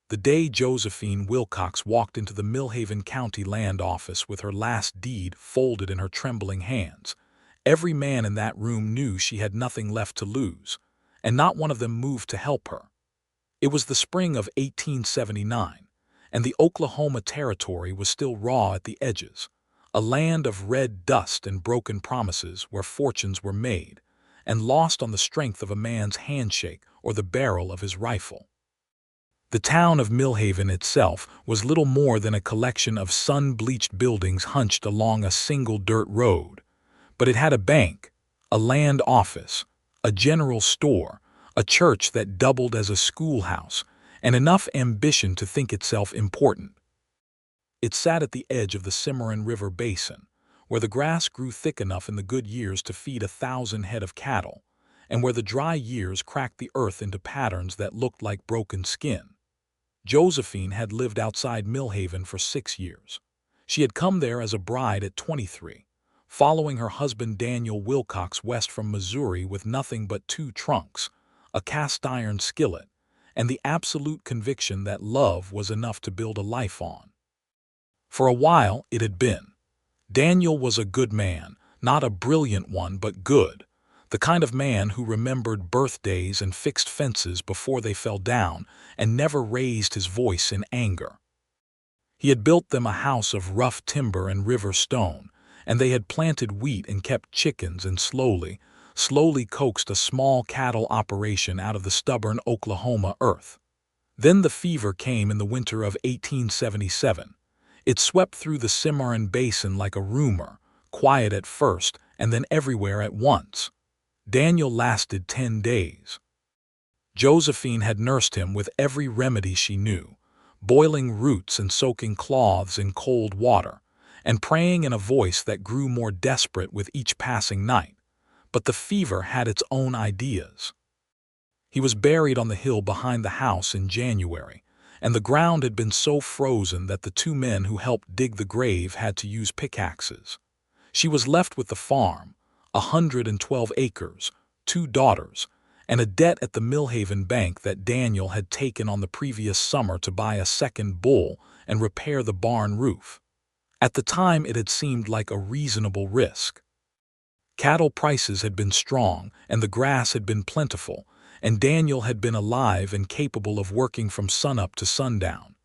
The day Josephine Wilcox walked into the Millhaven County Land Office with her last deed folded in her trembling hands, every man in that room knew she had nothing left to lose, and not one of them moved to help her. It was the spring of 1879, and the Oklahoma Territory was still raw at the edges, a land of red dust and broken promises where fortunes were made and lost on the strength of a man's handshake or the barrel of his rifle. The town of Millhaven itself was little more than a collection of sun-bleached buildings hunched along a single dirt road, but it had a bank, a land office, a general store, a church that doubled as a schoolhouse, and enough ambition to think itself important. It sat at the edge of the Cimarron River basin, where the grass grew thick enough in the good years to feed 1,000 head of cattle, and where the dry years cracked the earth into patterns that looked like broken skin. Josephine had lived outside Millhaven for 6 years. She had come there as a bride at 23, following her husband Daniel Wilcox west from Missouri with nothing but 2 trunks, a cast-iron skillet, and the absolute conviction that love was enough to build a life on. For a while it had been. Daniel was a good man, not a brilliant one but good, the kind of man who remembered birthdays and fixed fences before they fell down and never raised his voice in anger. He had built them a house of rough timber and river stone, and they had planted wheat and kept chickens and slowly coaxed a small cattle operation out of the stubborn Oklahoma earth. Then the fever came in the winter of 1877. It swept through the Cimarron Basin like a rumor, quiet at first and then everywhere at once. Daniel lasted 10 days. Josephine had nursed him with every remedy she knew, boiling roots and soaking cloths in cold water, and praying in a voice that grew more desperate with each passing night. But the fever had its own ideas. He was buried on the hill behind the house in January, and the ground had been so frozen that the 2 men who helped dig the grave had to use pickaxes. She was left with the farm, 112 acres, 2 daughters, and a debt at the Millhaven Bank that Daniel had taken on the previous summer to buy a second bull and repair the barn roof. At the time it had seemed like a reasonable risk. Cattle prices had been strong and the grass had been plentiful, and Daniel had been alive and capable of working from sunup to sundown.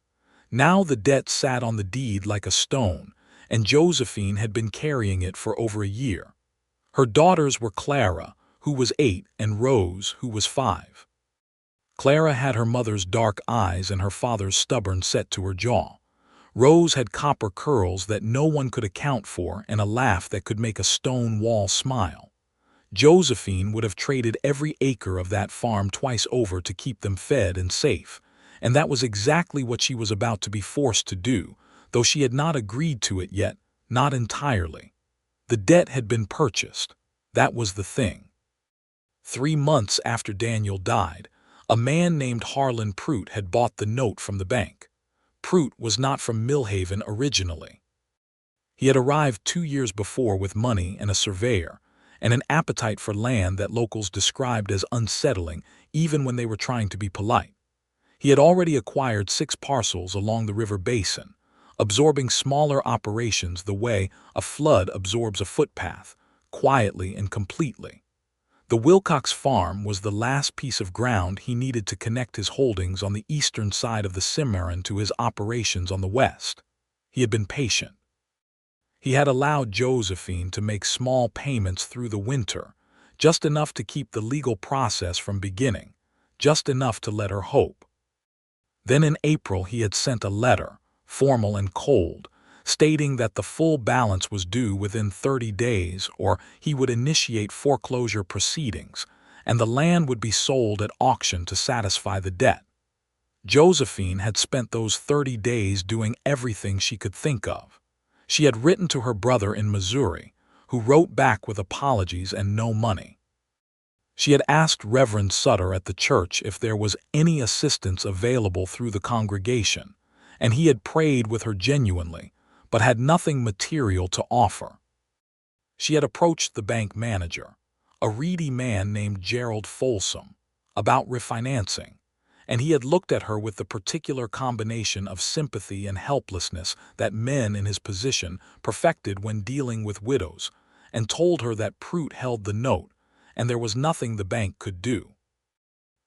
Now the debt sat on the deed like a stone, and Josephine had been carrying it for over a year. Her daughters were Clara, who was 8, and Rose, who was 5. Clara had her mother's dark eyes and her father's stubborn set to her jaw. Rose had copper curls that no one could account for and a laugh that could make a stone wall smile. Josephine would have traded every acre of that farm twice over to keep them fed and safe, and that was exactly what she was about to be forced to do, though she had not agreed to it yet, not entirely. The debt had been purchased. That was the thing. 3 months after Daniel died, a man named Harlan Prout had bought the note from the bank. Prout was not from Millhaven originally. He had arrived 2 years before with money and a surveyor, and an appetite for land that locals described as unsettling even when they were trying to be polite. He had already acquired 6 parcels along the river basin, absorbing smaller operations the way a flood absorbs a footpath, quietly and completely. The Wilcox farm was the last piece of ground he needed to connect his holdings on the eastern side of the Cimarron to his operations on the west. He had been patient. He had allowed Josephine to make small payments through the winter, just enough to keep the legal process from beginning, just enough to let her hope. Then in April he had sent a letter, formal and cold, stating that the full balance was due within 30 days or he would initiate foreclosure proceedings, and the land would be sold at auction to satisfy the debt. Josephine had spent those 30 days doing everything she could think of. She had written to her brother in Missouri, who wrote back with apologies and no money. She had asked Reverend Sutter at the church if there was any assistance available through the congregation, and he had prayed with her genuinely, but had nothing material to offer. She had approached the bank manager, a reedy man named Gerald Folsom, about refinancing, and he had looked at her with the particular combination of sympathy and helplessness that men in his position perfected when dealing with widows, and told her that Prout held the note, and there was nothing the bank could do.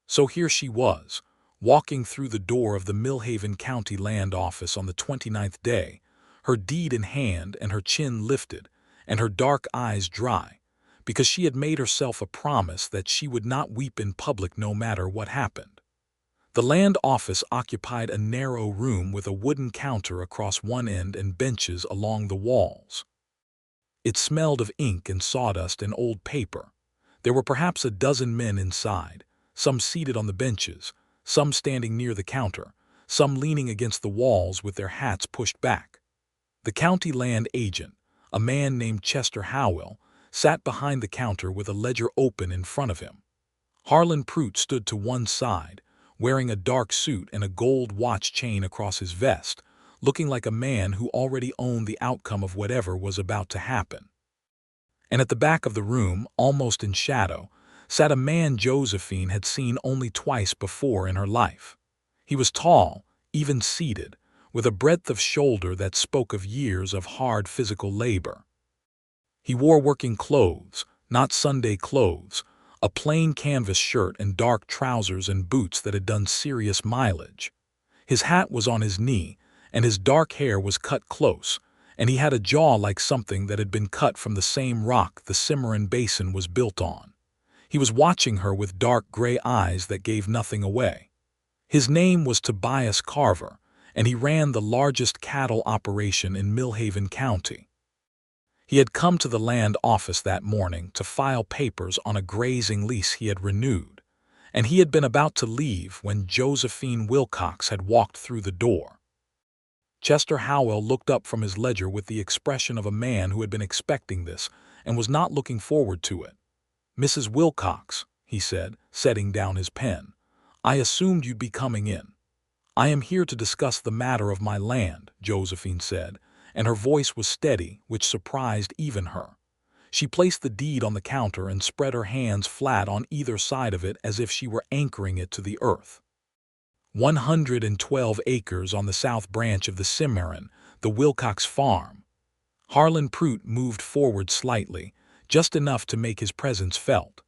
So here she was, walking through the door of the Millhaven County Land Office on the 29th day, her deed in hand and her chin lifted, and her dark eyes dry, because she had made herself a promise that she would not weep in public no matter what happened. The land office occupied a narrow room with a wooden counter across one end and benches along the walls. It smelled of ink and sawdust and old paper. There were perhaps a dozen men inside, some seated on the benches, some standing near the counter, some leaning against the walls with their hats pushed back. The county land agent, a man named Chester Howell, sat behind the counter with a ledger open in front of him. Harlan Prout stood to one side, wearing a dark suit and a gold watch chain across his vest, looking like a man who already owned the outcome of whatever was about to happen. And at the back of the room, almost in shadow, sat a man Josephine had seen only twice before in her life. He was tall, even seated, with a breadth of shoulder that spoke of years of hard physical labor. He wore working clothes, not Sunday clothes, a plain canvas shirt and dark trousers and boots that had done serious mileage. His hat was on his knee, and his dark hair was cut close, and he had a jaw like something that had been cut from the same rock the Cimarron Basin was built on. He was watching her with dark gray eyes that gave nothing away. His name was Tobias Carver, and he ran the largest cattle operation in Millhaven County. He had come to the land office that morning to file papers on a grazing lease he had renewed, and he had been about to leave when Josephine Wilcox had walked through the door. Chester Howell looked up from his ledger with the expression of a man who had been expecting this and was not looking forward to it. "Mrs. Wilcox," he said, setting down his pen, "I assumed you'd be coming in." "I am here to discuss the matter of my land," Josephine said, and her voice was steady, which surprised even her. She placed the deed on the counter and spread her hands flat on either side of it as if she were anchoring it to the earth. 112 acres on the south branch of the Cimarron, the Wilcox farm. Harlan Prout moved forward slightly, just enough to make his presence felt.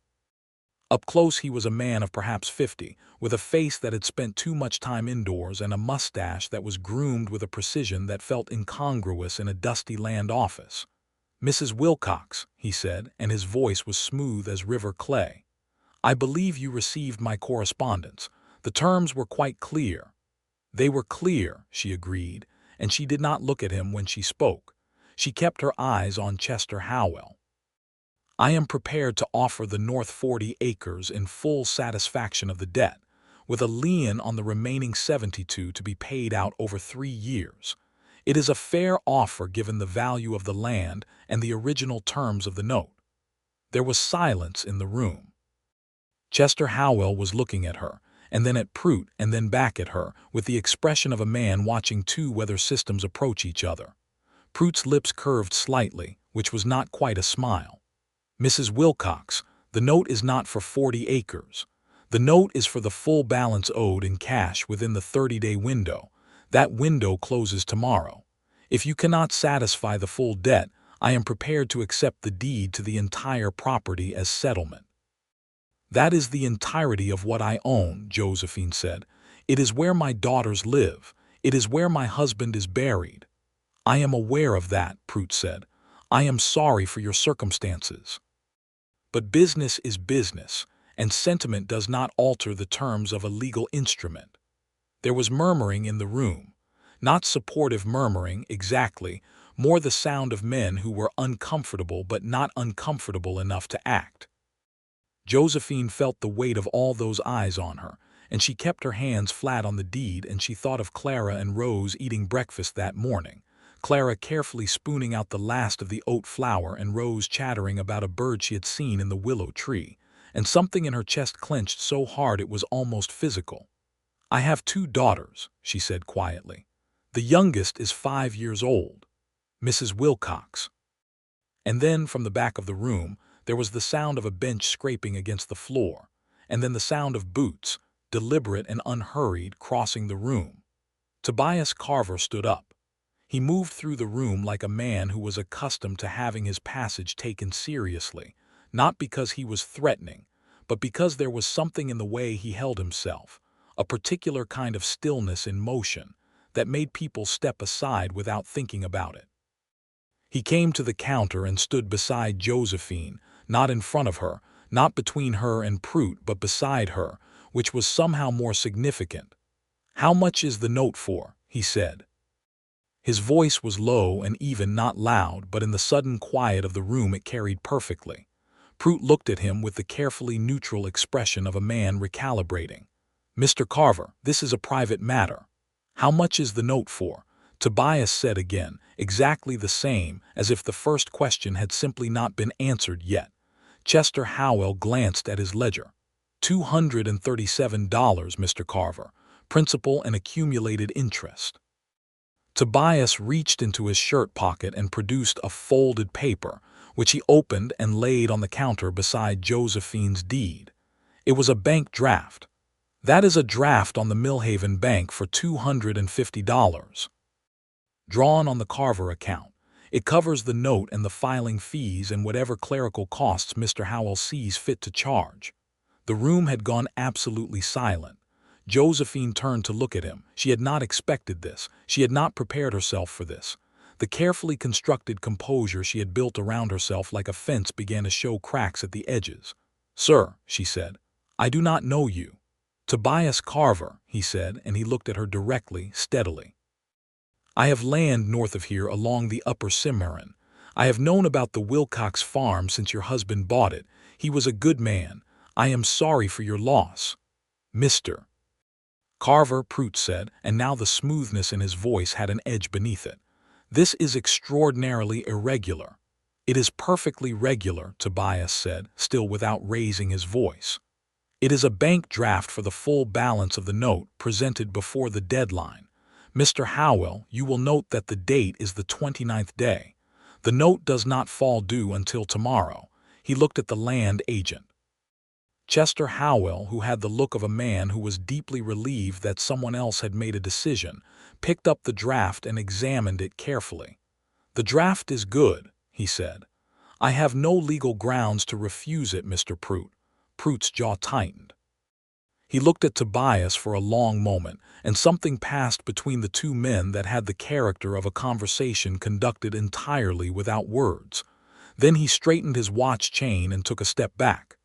Up close he was a man of perhaps 50, with a face that had spent too much time indoors and a mustache that was groomed with a precision that felt incongruous in a dusty land office. "Mrs. Wilcox," he said, and his voice was smooth as river clay, "I believe you received my correspondence. The terms were quite clear." "They were clear," she agreed, and she did not look at him when she spoke. She kept her eyes on Chester Howell. "I am prepared to offer the north 40 acres in full satisfaction of the debt, with a lien on the remaining 72 to be paid out over 3 years. It is a fair offer given the value of the land and the original terms of the note." There was silence in the room. Chester Howell was looking at her, and then at Prout, and then back at her, with the expression of a man watching two weather systems approach each other. Prout's lips curved slightly, which was not quite a smile. "Mrs. Wilcox, the note is not for 40 acres. The note is for the full balance owed in cash within the 30-day window. That window closes tomorrow. If you cannot satisfy the full debt, I am prepared to accept the deed to the entire property as settlement." "That is the entirety of what I own," Josephine said. "It is where my daughters live. It is where my husband is buried." "I am aware of that," Prout said. "I am sorry for your circumstances. But business is business, and sentiment does not alter the terms of a legal instrument." There was murmuring in the room. Not supportive murmuring, exactly, more the sound of men who were uncomfortable but not uncomfortable enough to act. Josephine felt the weight of all those eyes on her, and she kept her hands flat on the deed, and she thought of Clara and Rose eating breakfast that morning, Clara carefully spooning out the last of the oat flour and Rose chattering about a bird she had seen in the willow tree, and something in her chest clenched so hard it was almost physical. "I have 2 daughters," she said quietly. "The youngest is 5 years old. Mrs. Wilcox." And then from the back of the room there was the sound of a bench scraping against the floor, and then the sound of boots, deliberate and unhurried, crossing the room. Tobias Carver stood up. He moved through the room like a man who was accustomed to having his passage taken seriously, not because he was threatening, but because there was something in the way he held himself, a particular kind of stillness in motion, that made people step aside without thinking about it. He came to the counter and stood beside Josephine, not in front of her, not between her and Prout, but beside her, which was somehow more significant. "How much is the note for?" he said. His voice was low and even, not loud, but in the sudden quiet of the room it carried perfectly. Prout looked at him with the carefully neutral expression of a man recalibrating. "Mr. Carver, this is a private matter. How much is the note for?" Tobias said again, exactly the same, as if the first question had simply not been answered yet. Chester Howell glanced at his ledger. $237, Mr. Carver, principal and accumulated interest." Tobias reached into his shirt pocket and produced a folded paper, which he opened and laid on the counter beside Josephine's deed. It was a bank draft. "That is a draft on the Millhaven Bank for $250. Drawn on the Carver account. It covers the note and the filing fees and whatever clerical costs Mr. Howell sees fit to charge." The room had gone absolutely silent. Josephine turned to look at him. She had not expected this. She had not prepared herself for this. The carefully constructed composure she had built around herself like a fence began to show cracks at the edges. "Sir," she said, "I do not know you." "Tobias Carver," he said, and he looked at her directly, steadily. "I have land north of here along the upper Cimarron. I have known about the Wilcox farm since your husband bought it. He was a good man. I am sorry for your loss. Mr. Carver," Prout said, and now the smoothness in his voice had an edge beneath it. "This is extraordinarily irregular." "It is perfectly regular," Tobias said, still without raising his voice. "It is a bank draft for the full balance of the note, presented before the deadline. Mr. Howell, you will note that the date is the 29th day. The note does not fall due until tomorrow." He looked at the land agent. Chester Howell, who had the look of a man who was deeply relieved that someone else had made a decision, picked up the draft and examined it carefully. "The draft is good," he said. "I have no legal grounds to refuse it, Mr. Prout." Prout's jaw tightened. He looked at Tobias for a long moment, and something passed between the two men that had the character of a conversation conducted entirely without words. Then he straightened his watch chain and took a step back.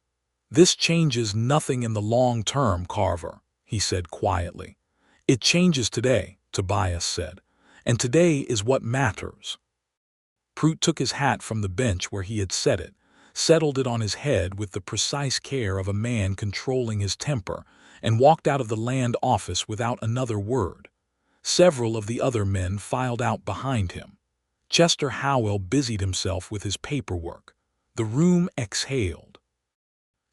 "This changes nothing in the long term, Carver," he said quietly. "It changes today," Tobias said, "and today is what matters." Prout took his hat from the bench where he had set it, settled it on his head with the precise care of a man controlling his temper, and walked out of the land office without another word. Several of the other men filed out behind him. Chester Howell busied himself with his paperwork. The room exhaled.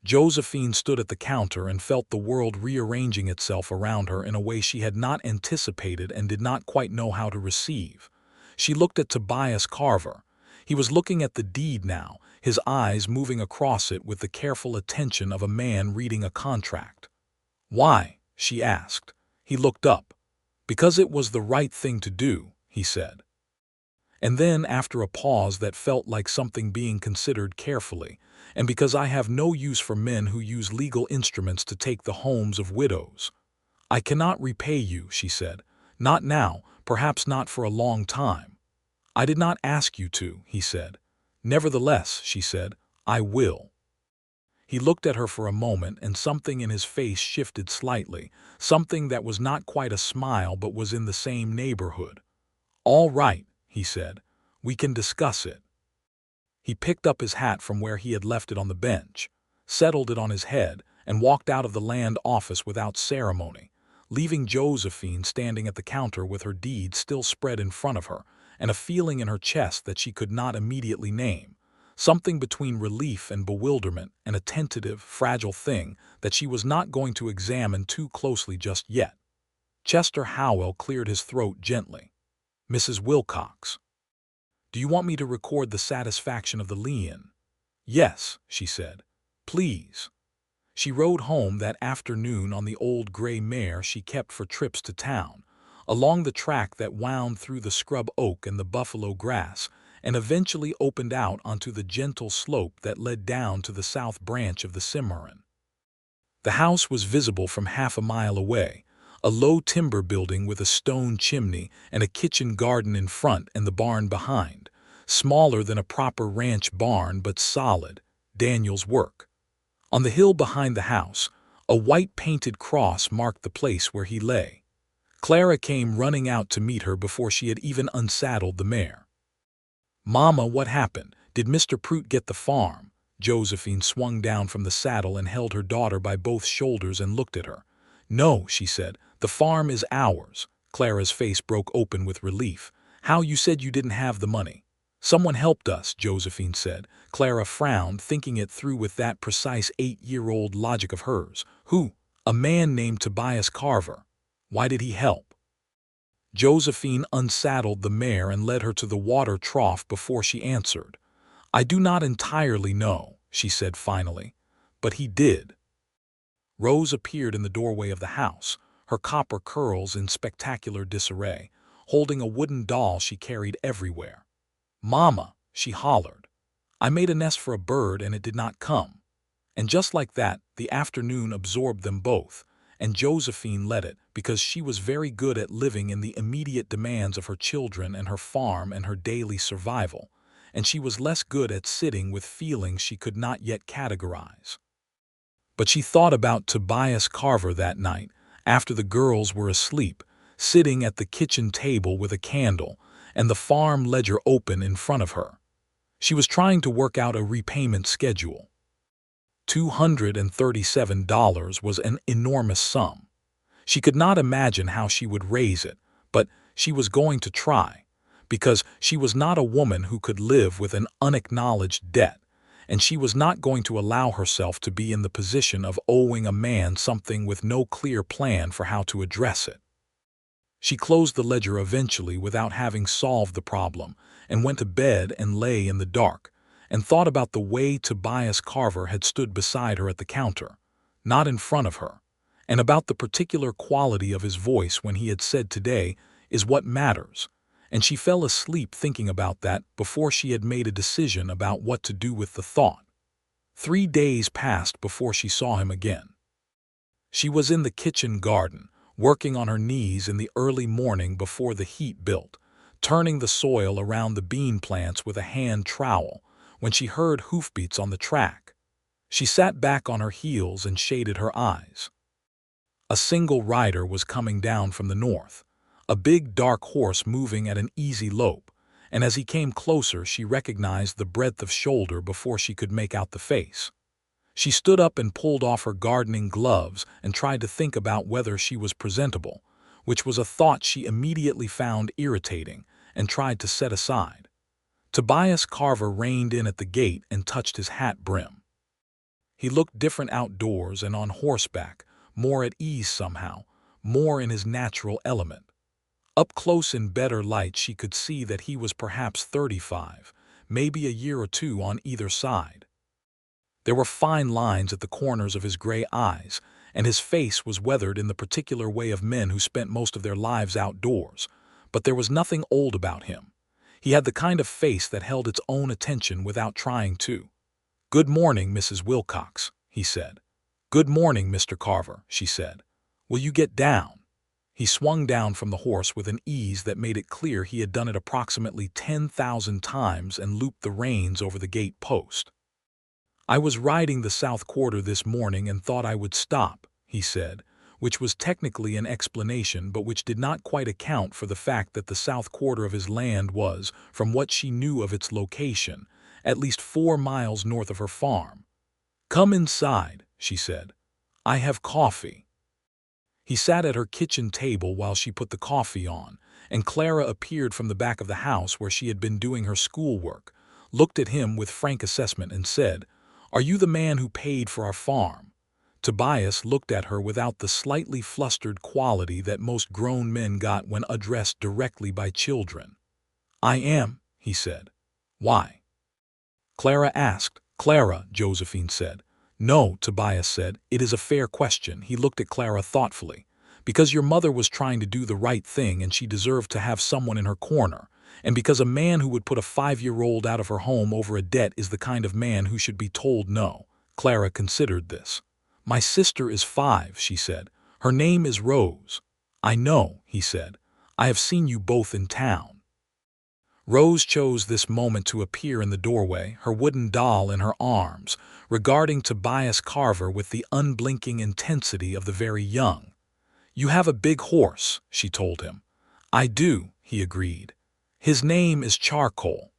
Josephine stood at the counter and felt the world rearranging itself around her in a way she had not anticipated and did not quite know how to receive. She looked at Tobias Carver. He was looking at the deed now, his eyes moving across it with the careful attention of a man reading a contract. "Why?" she asked. He looked up. "Because it was the right thing to do," he said. And then, after a pause that felt like something being considered carefully, "and because I have no use for men who use legal instruments to take the homes of widows." "I cannot repay you," she said. "Not now, perhaps not for a long time." "I did not ask you to," he said. "Nevertheless," she said, "I will." He looked at her for a moment, and something in his face shifted slightly, something that was not quite a smile but was in the same neighborhood. "All right," he said. "We can discuss it." He picked up his hat from where he had left it on the bench, settled it on his head, and walked out of the land office without ceremony, leaving Josephine standing at the counter with her deed still spread in front of her, and a feeling in her chest that she could not immediately name, something between relief and bewilderment, and a tentative, fragile thing that she was not going to examine too closely just yet. Chester Howell cleared his throat gently. "Mrs. Wilcox, do you want me to record the satisfaction of the lien?" "Yes," she said. "Please." She rode home that afternoon on the old gray mare she kept for trips to town, along the track that wound through the scrub oak and the buffalo grass, and eventually opened out onto the gentle slope that led down to the south branch of the Cimarron. The house was visible from half a mile away, a low timber building with a stone chimney and a kitchen garden in front and the barn behind, smaller than a proper ranch barn but solid, Daniel's work. On the hill behind the house, a white-painted cross marked the place where he lay. Clara came running out to meet her before she had even unsaddled the mare. "Mama, what happened? Did Mr. Prout get the farm?" Josephine swung down from the saddle and held her daughter by both shoulders and looked at her. "No," she said, "the farm is ours." Clara's face broke open with relief. "How, you said you didn't have the money?" "Someone helped us," Josephine said. Clara frowned, thinking it through with that precise 8-year-old logic of hers. "Who?" "A man named Tobias Carver." "Why did he help?" Josephine unsaddled the mare and led her to the water trough before she answered. "I do not entirely know," she said finally, "but he did." Rose appeared in the doorway of the house, her copper curls in spectacular disarray, holding a wooden doll she carried everywhere. "Mama," she hollered, "I made a nest for a bird and it did not come." And just like that, the afternoon absorbed them both, and Josephine let it because she was very good at living in the immediate demands of her children and her farm and her daily survival, and she was less good at sitting with feelings she could not yet categorize. But she thought about Tobias Carver that night, after the girls were asleep, sitting at the kitchen table with a candle and the farm ledger open in front of her. She was trying to work out a repayment schedule. $237 was an enormous sum. She could not imagine how she would raise it, but she was going to try, because she was not a woman who could live with an unacknowledged debt, and she was not going to allow herself to be in the position of owing a man something with no clear plan for how to address it. She closed the ledger eventually without having solved the problem, and went to bed and lay in the dark, and thought about the way Tobias Carver had stood beside her at the counter, not in front of her, and about the particular quality of his voice when he had said, "Today is what matters," and she fell asleep thinking about that before she had made a decision about what to do with the thought. 3 days passed before she saw him again. She was in the kitchen garden, working on her knees in the early morning before the heat built, turning the soil around the bean plants with a hand trowel, when she heard hoofbeats on the track. She sat back on her heels and shaded her eyes. A single rider was coming down from the north, a big dark horse moving at an easy lope, and as he came closer she recognized the breadth of shoulder before she could make out the face. She stood up and pulled off her gardening gloves and tried to think about whether she was presentable, which was a thought she immediately found irritating and tried to set aside. Tobias Carver reined in at the gate and touched his hat brim. He looked different outdoors and on horseback, more at ease somehow, more in his natural element. Up close in better light she could see that he was perhaps 35, maybe a year or two on either side. There were fine lines at the corners of his gray eyes, and his face was weathered in the particular way of men who spent most of their lives outdoors, but there was nothing old about him. He had the kind of face that held its own attention without trying to. "Good morning, Mrs. Wilcox," he said. "Good morning, Mr. Carver," she said. "Will you get down?" He swung down from the horse with an ease that made it clear he had done it approximately 10,000 times and looped the reins over the gate post. "I was riding the south quarter this morning and thought I would stop," he said, which was technically an explanation but which did not quite account for the fact that the south quarter of his land was, from what she knew of its location, at least 4 miles north of her farm. "Come inside," she said. "I have coffee." He sat at her kitchen table while she put the coffee on, and Clara appeared from the back of the house where she had been doing her schoolwork, looked at him with frank assessment and said, "Are you the man who paid for our farm?" Tobias looked at her without the slightly flustered quality that most grown men got when addressed directly by children. "I am," he said. "Why?" Clara asked. "Clara," Josephine said. No, Tobias said. It is a fair question. He looked at Clara thoughtfully. Because your mother was trying to do the right thing and she deserved to have someone in her corner. And because a man who would put a 5-year-old out of her home over a debt is the kind of man who should be told no. Clara considered this. My sister is 5, she said. Her name is Rose. I know, he said. I have seen you both in town. Rose chose this moment to appear in the doorway, her wooden doll in her arms, regarding Tobias Carver with the unblinking intensity of the very young. You have a big horse, she told him. I do, he agreed. His name is Charcoal.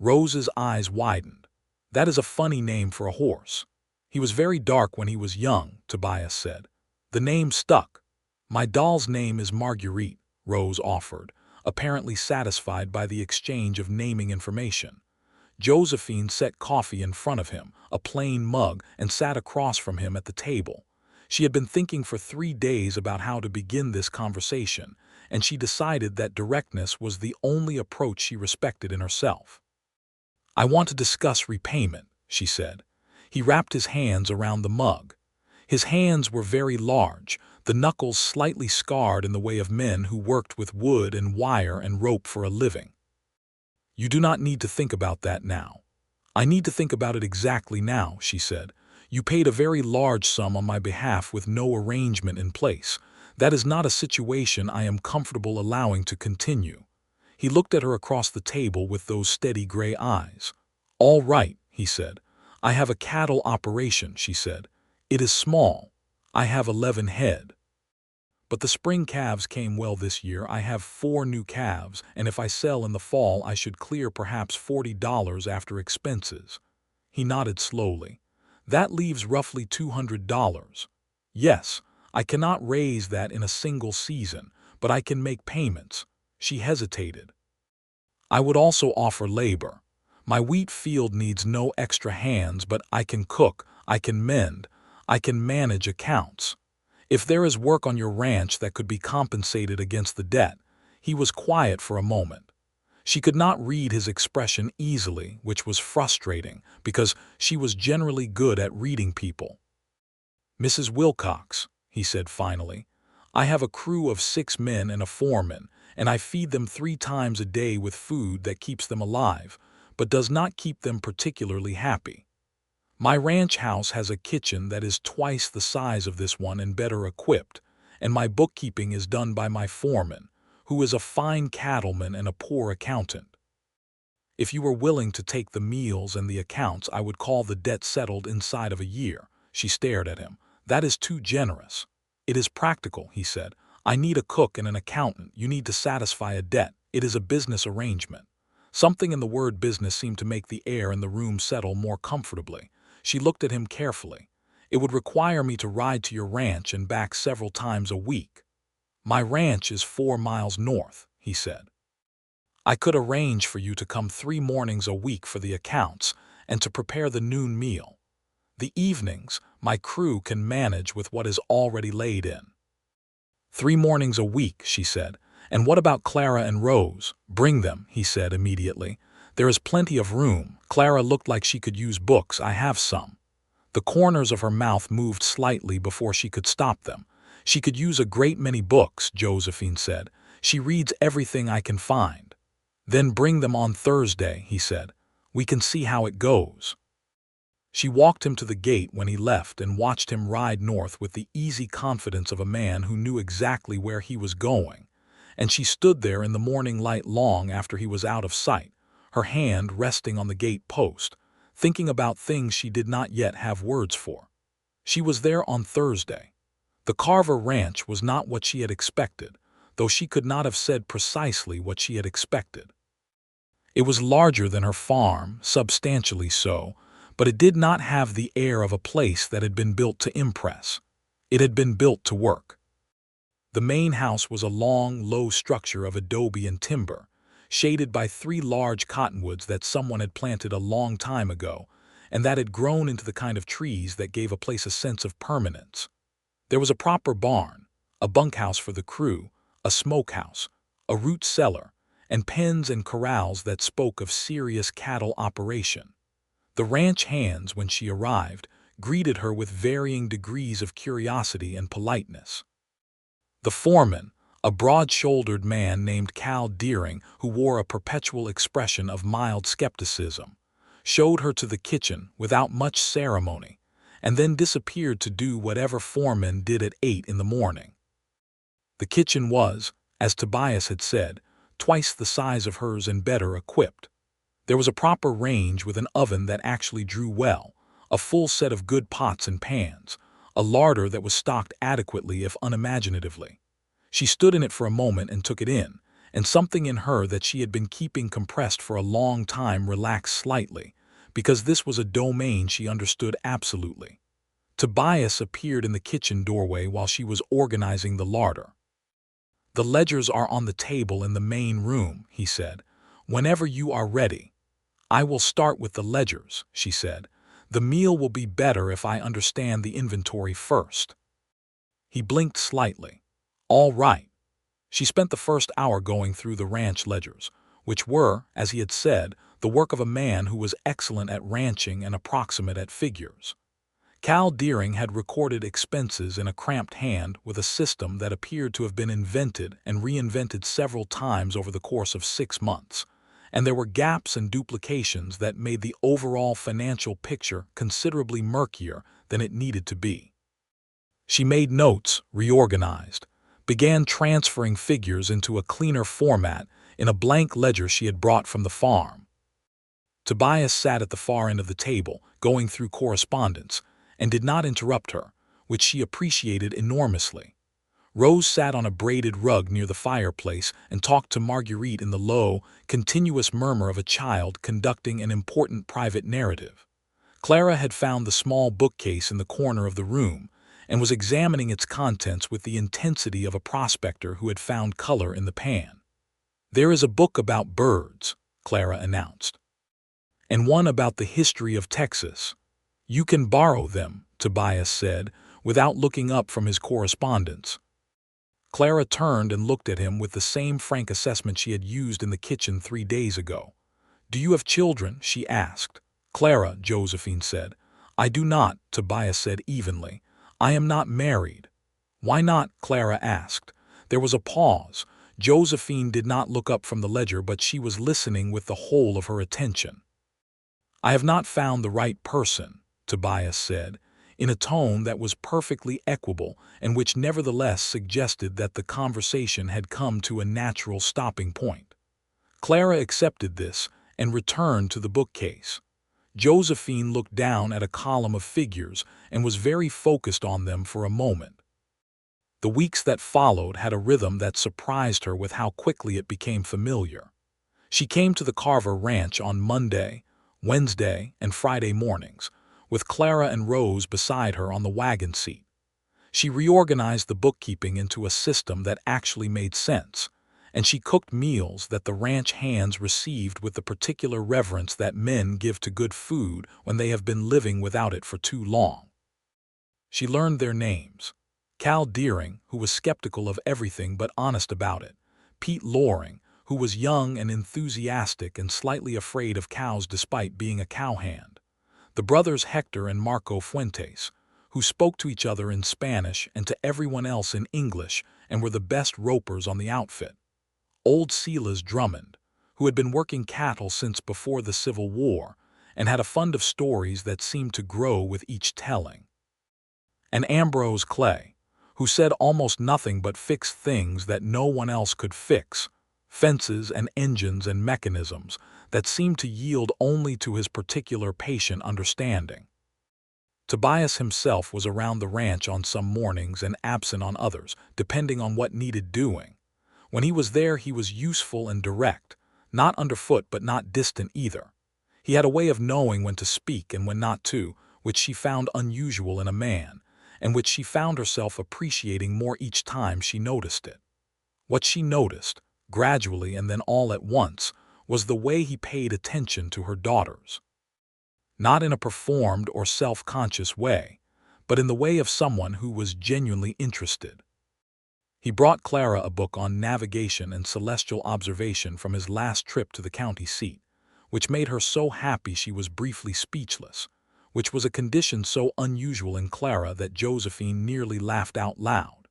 Rose's eyes widened. That is a funny name for a horse. He was very dark when he was young, Tobias said. The name stuck. My doll's name is Marguerite, Rose offered, apparently satisfied by the exchange of naming information. Josephine set coffee in front of him, a plain mug, and sat across from him at the table. She had been thinking for 3 days about how to begin this conversation, and she decided that directness was the only approach she respected in herself. I want to discuss repayment, she said. He wrapped his hands around the mug. His hands were very large, the knuckles slightly scarred in the way of men who worked with wood and wire and rope for a living. You do not need to think about that now. I need to think about it exactly now, she said. You paid a very large sum on my behalf with no arrangement in place. That is not a situation I am comfortable allowing to continue. He looked at her across the table with those steady gray eyes. All right, he said. I have a cattle operation, she said. It is small. I have 11 head. But the spring calves came well this year. I have 4 new calves, and if I sell in the fall I should clear perhaps $40 after expenses. He nodded slowly. That leaves roughly $200. Yes, I cannot raise that in a single season, but I can make payments. She hesitated. I would also offer labor. My wheat field needs no extra hands, but I can cook, I can mend, I can manage accounts. If there is work on your ranch that could be compensated against the debt. He was quiet for a moment. She could not read his expression easily, which was frustrating, because she was generally good at reading people. Mrs. Wilcox, he said finally, I have a crew of 6 men and a foreman, and I feed them 3 times a day with food that keeps them alive, but does not keep them particularly happy. My ranch house has a kitchen that is twice the size of this one and better equipped, and my bookkeeping is done by my foreman, who is a fine cattleman and a poor accountant. If you were willing to take the meals and the accounts, I would call the debt settled inside of a year. She stared at him. That is too generous. It is practical, he said. I need a cook and an accountant. You need to satisfy a debt. It is a business arrangement. Something in the word business seemed to make the air in the room settle more comfortably. She looked at him carefully. It would require me to ride to your ranch and back several times a week. My ranch is 4 miles north, he said. I could arrange for you to come 3 mornings a week for the accounts and to prepare the noon meal. The evenings, my crew can manage with what is already laid in. 3 mornings a week, she said. And what about Clara and Rose? Bring them, he said immediately. There is plenty of room. Clara looked like she could use books. I have some. The corners of her mouth moved slightly before she could stop them. She could use a great many books, Josephine said. She reads everything I can find. Then bring them on Thursday, he said. We can see how it goes. She walked him to the gate when he left and watched him ride north with the easy confidence of a man who knew exactly where he was going. And she stood there in the morning light long after he was out of sight, her hand resting on the gate post, thinking about things she did not yet have words for. She was there on Thursday. The Carver ranch was not what she had expected, though she could not have said precisely what she had expected. It was larger than her farm, substantially so, but it did not have the air of a place that had been built to impress. It had been built to work. The main house was a long, low structure of adobe and timber, shaded by 3 large cottonwoods that someone had planted a long time ago, and that had grown into the kind of trees that gave a place a sense of permanence. There was a proper barn, a bunkhouse for the crew, a smokehouse, a root cellar, and pens and corrals that spoke of serious cattle operation. The ranch hands, when she arrived, greeted her with varying degrees of curiosity and politeness. The foreman, a broad-shouldered man named Cal Deering who wore a perpetual expression of mild skepticism, showed her to the kitchen without much ceremony, and then disappeared to do whatever foremen did at 8 in the morning. The kitchen was, as Tobias had said, twice the size of hers and better equipped. There was a proper range with an oven that actually drew well, a full set of good pots and pans, a larder that was stocked adequately if unimaginatively. She stood in it for a moment and took it in, and something in her that she had been keeping compressed for a long time relaxed slightly, because this was a domain she understood absolutely. Tobias appeared in the kitchen doorway while she was organizing the larder. "The ledgers are on the table in the main room," he said. "Whenever you are ready." "I will start with the ledgers," she said. "The meal will be better if I understand the inventory first." He blinked slightly. "All right." She spent the first hour going through the ranch ledgers, which were, as he had said, the work of a man who was excellent at ranching and approximate at figures. Cal Deering had recorded expenses in a cramped hand with a system that appeared to have been invented and reinvented several times over the course of 6 months, and there were gaps and duplications that made the overall financial picture considerably murkier than it needed to be. She made notes, reorganized, began transferring figures into a cleaner format in a blank ledger she had brought from the farm. Tobias sat at the far end of the table, going through correspondence, and did not interrupt her, which she appreciated enormously. Rose sat on a braided rug near the fireplace and talked to Marguerite in the low, continuous murmur of a child conducting an important private narrative. Clara had found the small bookcase in the corner of the room and was examining its contents with the intensity of a prospector who had found color in the pan. "There is a book about birds," Clara announced, "and one about the history of Texas. You can borrow them," Tobias said, without looking up from his correspondence. Clara turned and looked at him with the same frank assessment she had used in the kitchen 3 days ago. "Do you have children?" she asked. "Clara," Josephine said. "I do not," Tobias said evenly. "I am not married." "Why not?" Clara asked. There was a pause. Josephine did not look up from the ledger, but she was listening with the whole of her attention. "I have not found the right person," Tobias said, in a tone that was perfectly equable and which nevertheless suggested that the conversation had come to a natural stopping point. Clara accepted this and returned to the bookcase. Josephine looked down at a column of figures and was very focused on them for a moment. The weeks that followed had a rhythm that surprised her with how quickly it became familiar. She came to the Carver Ranch on Monday, Wednesday, and Friday mornings, with Clara and Rose beside her on the wagon seat. She reorganized the bookkeeping into a system that actually made sense, and she cooked meals that the ranch hands received with the particular reverence that men give to good food when they have been living without it for too long. She learned their names: Cal Deering, who was skeptical of everything but honest about it; Pete Loring, who was young and enthusiastic and slightly afraid of cows despite being a cowhand; the brothers Hector and Marco Fuentes, who spoke to each other in Spanish and to everyone else in English and were the best ropers on the outfit; old Silas Drummond, who had been working cattle since before the Civil War and had a fund of stories that seemed to grow with each telling; and Ambrose Clay, who said almost nothing but fixed things that no one else could fix, fences and engines and mechanisms that seemed to yield only to his particular patient understanding. Tobias himself was around the ranch on some mornings and absent on others, depending on what needed doing. When he was there, he was useful and direct, not underfoot but not distant either. He had a way of knowing when to speak and when not to, which she found unusual in a man, and which she found herself appreciating more each time she noticed it. What she noticed, gradually and then all at once, was the way he paid attention to her daughters. Not in a performed or self-conscious way, but in the way of someone who was genuinely interested. He brought Clara a book on navigation and celestial observation from his last trip to the county seat, which made her so happy she was briefly speechless, which was a condition so unusual in Clara that Josephine nearly laughed out loud.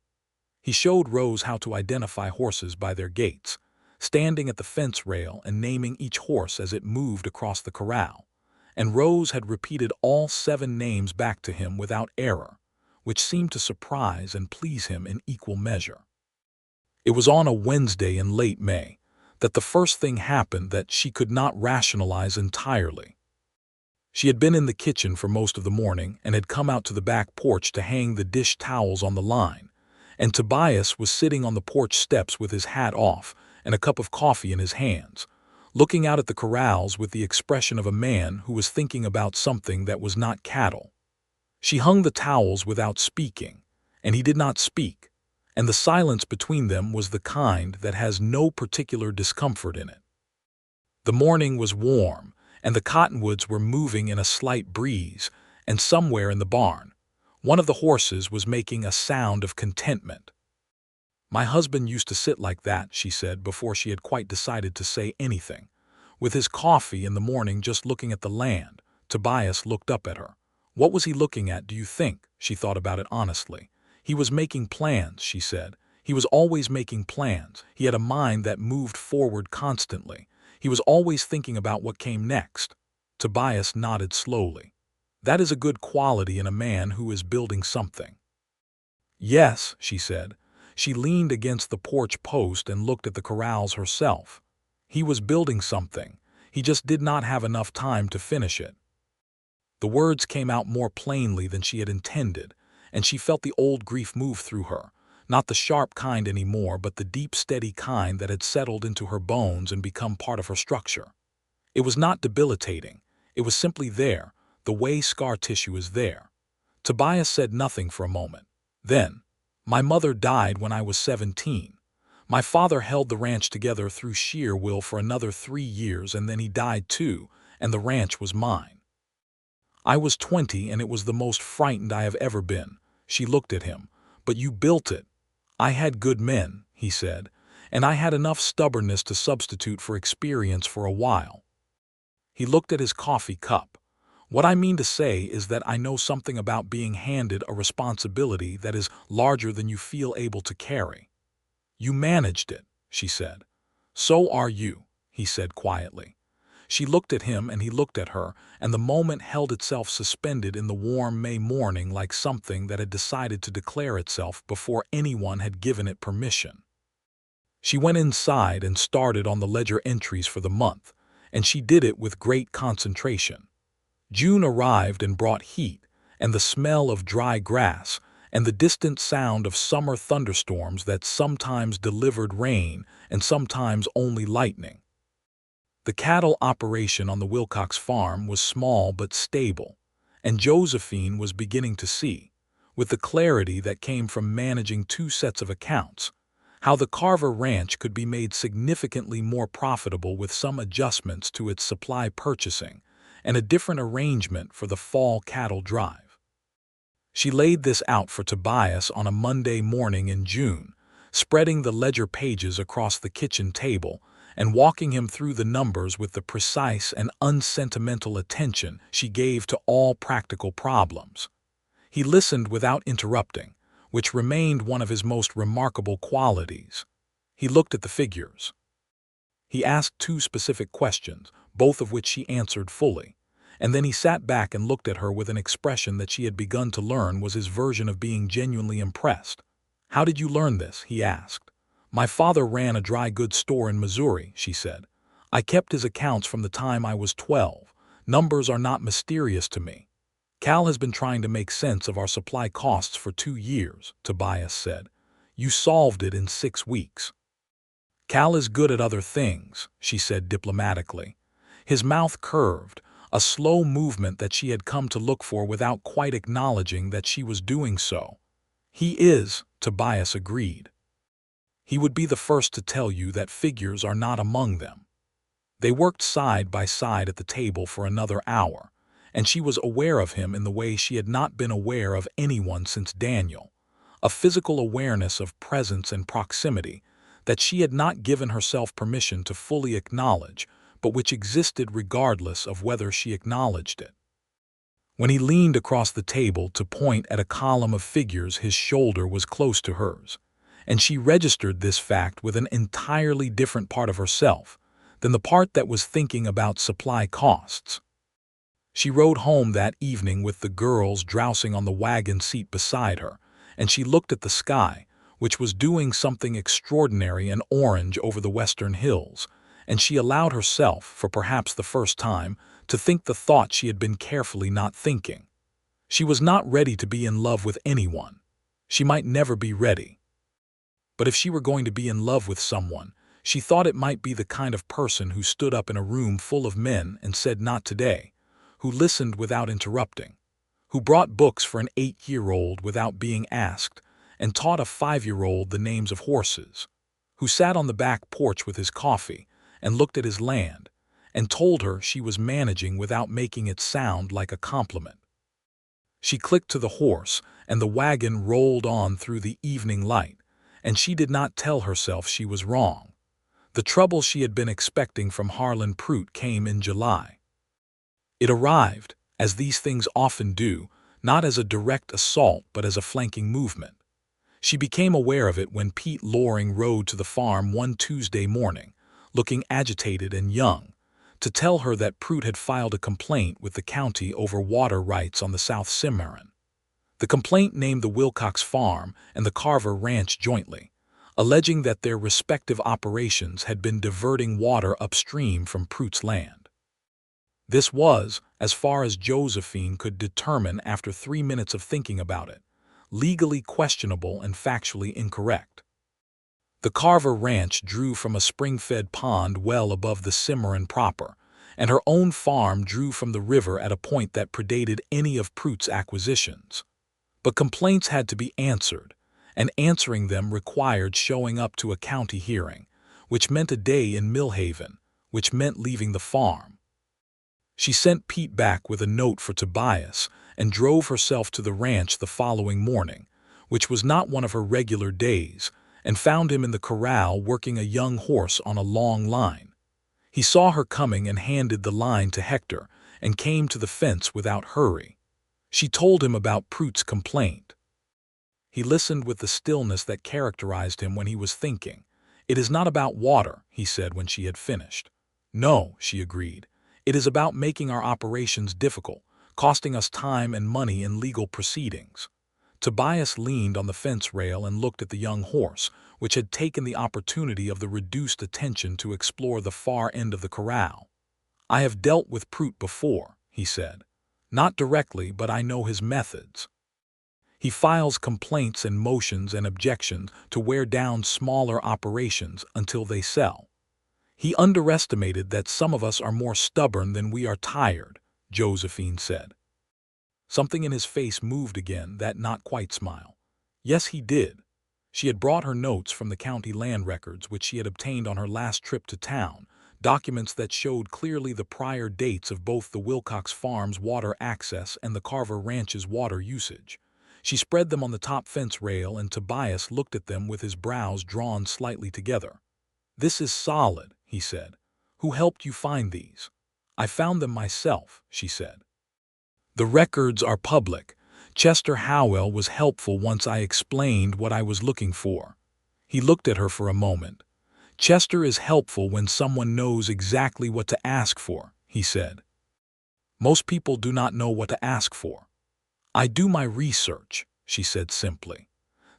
He showed Rose how to identify horses by their gaits, standing at the fence rail and naming each horse as it moved across the corral, and Rose had repeated all 7 names back to him without error, which seemed to surprise and please him in equal measure. It was on a Wednesday in late May that the first thing happened that she could not rationalize entirely. She had been in the kitchen for most of the morning and had come out to the back porch to hang the dish towels on the line, and Tobias was sitting on the porch steps with his hat off and a cup of coffee in his hands, looking out at the corrals with the expression of a man who was thinking about something that was not cattle. She hung the towels without speaking, and he did not speak, and the silence between them was the kind that has no particular discomfort in it. The morning was warm, and the cottonwoods were moving in a slight breeze, and somewhere in the barn, one of the horses was making a sound of contentment. "My husband used to sit like that," she said before she had quite decided to say anything. With his coffee in the morning just looking at the land. Tobias looked up at her. What was he looking at, do you think? She thought about it honestly. He was making plans, she said. He was always making plans. He had a mind that moved forward constantly. He was always thinking about what came next. Tobias nodded slowly. That is a good quality in a man who is building something. Yes, she said. She leaned against the porch post and looked at the corrals herself. He was building something. He just did not have enough time to finish it. The words came out more plainly than she had intended, and she felt the old grief move through her, not the sharp kind anymore, but the deep, steady kind that had settled into her bones and become part of her structure. It was not debilitating. It was simply there, the way scar tissue is there. Tobias said nothing for a moment. Then, "My mother died when I was 17. My father held the ranch together through sheer will for another 3 years, and then he died too, and the ranch was mine. I was 20, and it was the most frightened I have ever been." She looked at him. "But you built it." "I had good men," he said, "and I had enough stubbornness to substitute for experience for a while." He looked at his coffee cup. "What I mean to say is that I know something about being handed a responsibility that is larger than you feel able to carry." "You managed it," she said. "So are you," he said quietly. She looked at him and he looked at her, and the moment held itself suspended in the warm May morning like something that had decided to declare itself before anyone had given it permission. She went inside and started on the ledger entries for the month, and she did it with great concentration. June arrived and brought heat, and the smell of dry grass, and the distant sound of summer thunderstorms that sometimes delivered rain and sometimes only lightning. The cattle operation on the Wilcox farm was small but stable, and Josephine was beginning to see, with the clarity that came from managing 2 sets of accounts, how the Carver Ranch could be made significantly more profitable with some adjustments to its supply purchasing and a different arrangement for the fall cattle drive. She laid this out for Tobias on a Monday morning in June, spreading the ledger pages across the kitchen table and walking him through the numbers with the precise and unsentimental attention she gave to all practical problems. He listened without interrupting, which remained one of his most remarkable qualities. He looked at the figures. He asked 2 specific questions, both of which she answered fully, and then he sat back and looked at her with an expression that she had begun to learn was his version of being genuinely impressed. "How did you learn this?" he asked. "My father ran a dry goods store in Missouri," she said. "I kept his accounts from the time I was 12. Numbers are not mysterious to me." "Cal has been trying to make sense of our supply costs for 2 years, Tobias said. "You solved it in 6 weeks. "Cal is good at other things," she said diplomatically. His mouth curved, a slow movement that she had come to look for without quite acknowledging that she was doing so. "He is," Tobias agreed. "He would be the first to tell you that figures are not among them." They worked side by side at the table for another hour, and she was aware of him in the way she had not been aware of anyone since Daniel, a physical awareness of presence and proximity that she had not given herself permission to fully acknowledge, but which existed regardless of whether she acknowledged it. When he leaned across the table to point at a column of figures, his shoulder was close to hers, and she registered this fact with an entirely different part of herself than the part that was thinking about supply costs. She rode home that evening with the girls drowsing on the wagon seat beside her, and she looked at the sky, which was doing something extraordinary and orange over the western hills, and she allowed herself, for perhaps the first time, to think the thought she had been carefully not thinking. She was not ready to be in love with anyone. She might never be ready. But if she were going to be in love with someone, she thought it might be the kind of person who stood up in a room full of men and said, "Not today," who listened without interrupting, who brought books for an 8-year-old without being asked, and taught a 5-year-old the names of horses, who sat on the back porch with his coffee and looked at his land, and told her she was managing without making it sound like a compliment. She clicked to the horse, and the wagon rolled on through the evening light, and she did not tell herself she was wrong. The trouble she had been expecting from Harlan Pruitt came in July. It arrived, as these things often do, not as a direct assault but as a flanking movement. She became aware of it when Pete Loring rode to the farm one Tuesday morning, looking agitated and young, to tell her that Pruitt had filed a complaint with the county over water rights on the South Cimarron. The complaint named the Wilcox farm and the Carver ranch jointly, alleging that their respective operations had been diverting water upstream from Pruitt's land. This was, as far as Josephine could determine after 3 minutes of thinking about it, legally questionable and factually incorrect. The Carver ranch drew from a spring-fed pond well above the Cimarron proper, and her own farm drew from the river at a point that predated any of Pruitt's acquisitions. But complaints had to be answered, and answering them required showing up to a county hearing, which meant a day in Millhaven, which meant leaving the farm. She sent Pete back with a note for Tobias and drove herself to the ranch the following morning, which was not one of her regular days, and found him in the corral working a young horse on a long line. He saw her coming and handed the line to Hector and came to the fence without hurry. She told him about Pruitt's complaint. He listened with the stillness that characterized him when he was thinking. "It is not about water," he said when she had finished. "No," she agreed. "It is about making our operations difficult, costing us time and money in legal proceedings." Tobias leaned on the fence rail and looked at the young horse, which had taken the opportunity of the reduced attention to explore the far end of the corral. "I have dealt with Pruitt before," he said. "Not directly, but I know his methods. He files complaints and motions and objections to wear down smaller operations until they sell. He underestimated that some of us are more stubborn than we are tired," Josephine said. Something in his face moved again, that not quite smile. Yes, he did. She had brought her notes from the county land records which she had obtained on her last trip to town, documents that showed clearly the prior dates of both the Wilcox farm's water access and the Carver ranch's water usage. She spread them on the top fence rail, and Tobias looked at them with his brows drawn slightly together. "This is solid," he said. "Who helped you find these?" "I found them myself," she said. "The records are public. Chester Howell was helpful once I explained what I was looking for." He looked at her for a moment. "Chester is helpful when someone knows exactly what to ask for," he said. "Most people do not know what to ask for." "I do my research," she said simply.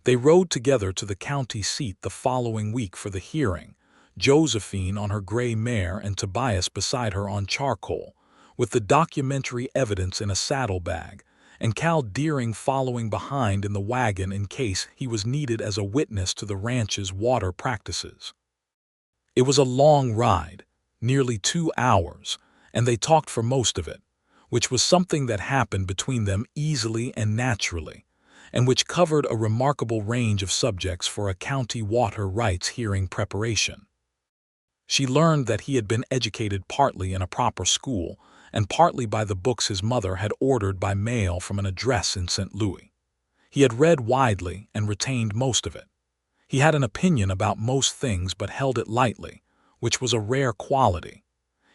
They rode together to the county seat the following week for the hearing, Josephine on her gray mare and Tobias beside her on charcoal, with the documentary evidence in a saddlebag, and Cal Deering following behind in the wagon in case he was needed as a witness to the ranch's water practices. It was a long ride, nearly 2 hours, and they talked for most of it, which was something that happened between them easily and naturally, and which covered a remarkable range of subjects for a county water rights hearing preparation. She learned that he had been educated partly in a proper school and partly by the books his mother had ordered by mail from an address in St. Louis. He had read widely and retained most of it. He had an opinion about most things but held it lightly, which was a rare quality.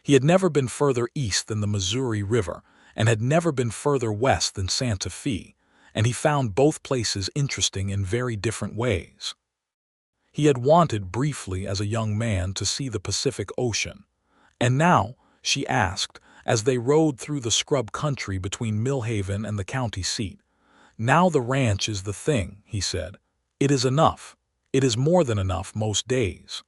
He had never been further east than the Missouri River, and had never been further west than Santa Fe, and he found both places interesting in very different ways. He had wanted briefly as a young man to see the Pacific Ocean, and now, she asked, as they rode through the scrub country between Millhaven and the county seat. Now the ranch is the thing, he said. It is enough. It is more than enough most days.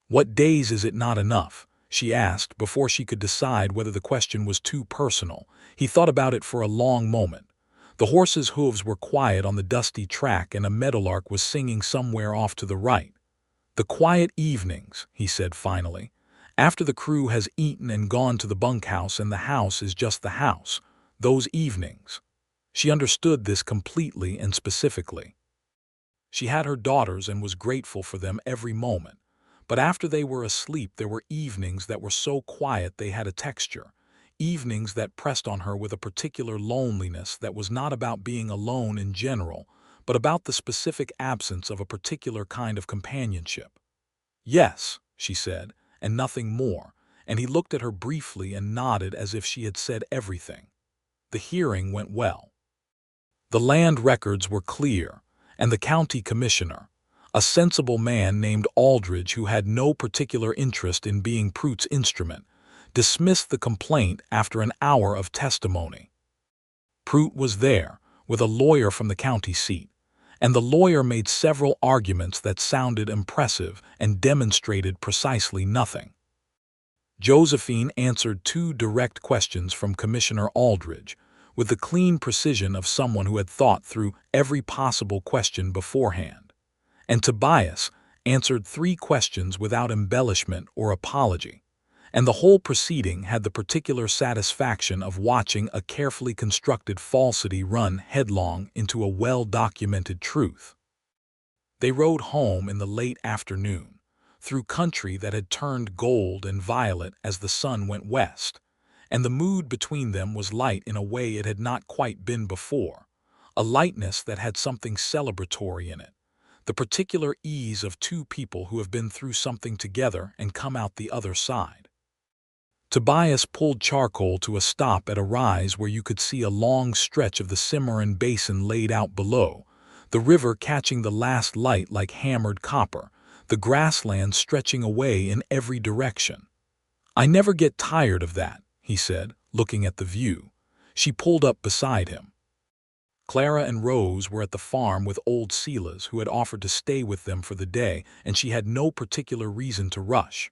What days is it not enough? She asked before she could decide whether the question was too personal. He thought about it for a long moment. The horses' hooves were quiet on the dusty track and a meadowlark was singing somewhere off to the right. The quiet evenings, he said finally, after the crew has eaten and gone to the bunkhouse and the house is just the house, those evenings. She understood this completely and specifically. She had her daughters and was grateful for them every moment. But after they were asleep, there were evenings that were so quiet they had a texture, evenings that pressed on her with a particular loneliness that was not about being alone in general, but about the specific absence of a particular kind of companionship. Yes, she said, and nothing more, and he looked at her briefly and nodded as if she had said everything. The hearing went well. The land records were clear, and the county commissioner, a sensible man named Aldridge who had no particular interest in being Pruitt's instrument, dismissed the complaint after an hour of testimony. Pruitt was there, with a lawyer from the county seat, and the lawyer made several arguments that sounded impressive and demonstrated precisely nothing. Josephine answered 2 direct questions from Commissioner Aldridge, with the clean precision of someone who had thought through every possible question beforehand. And Tobias answered 3 questions without embellishment or apology, and the whole proceeding had the particular satisfaction of watching a carefully constructed falsity run headlong into a well-documented truth. They rode home in the late afternoon, through country that had turned gold and violet as the sun went west, and the mood between them was light in a way it had not quite been before, a lightness that had something celebratory in it, the particular ease of 2 people who have been through something together and come out the other side. Tobias pulled charcoal to a stop at a rise where you could see a long stretch of the Cimarron Basin laid out below, the river catching the last light like hammered copper, the grassland stretching away in every direction. "I never get tired of that," he said, looking at the view. She pulled up beside him. Clara and Rose were at the farm with old Silas, who had offered to stay with them for the day, and she had no particular reason to rush.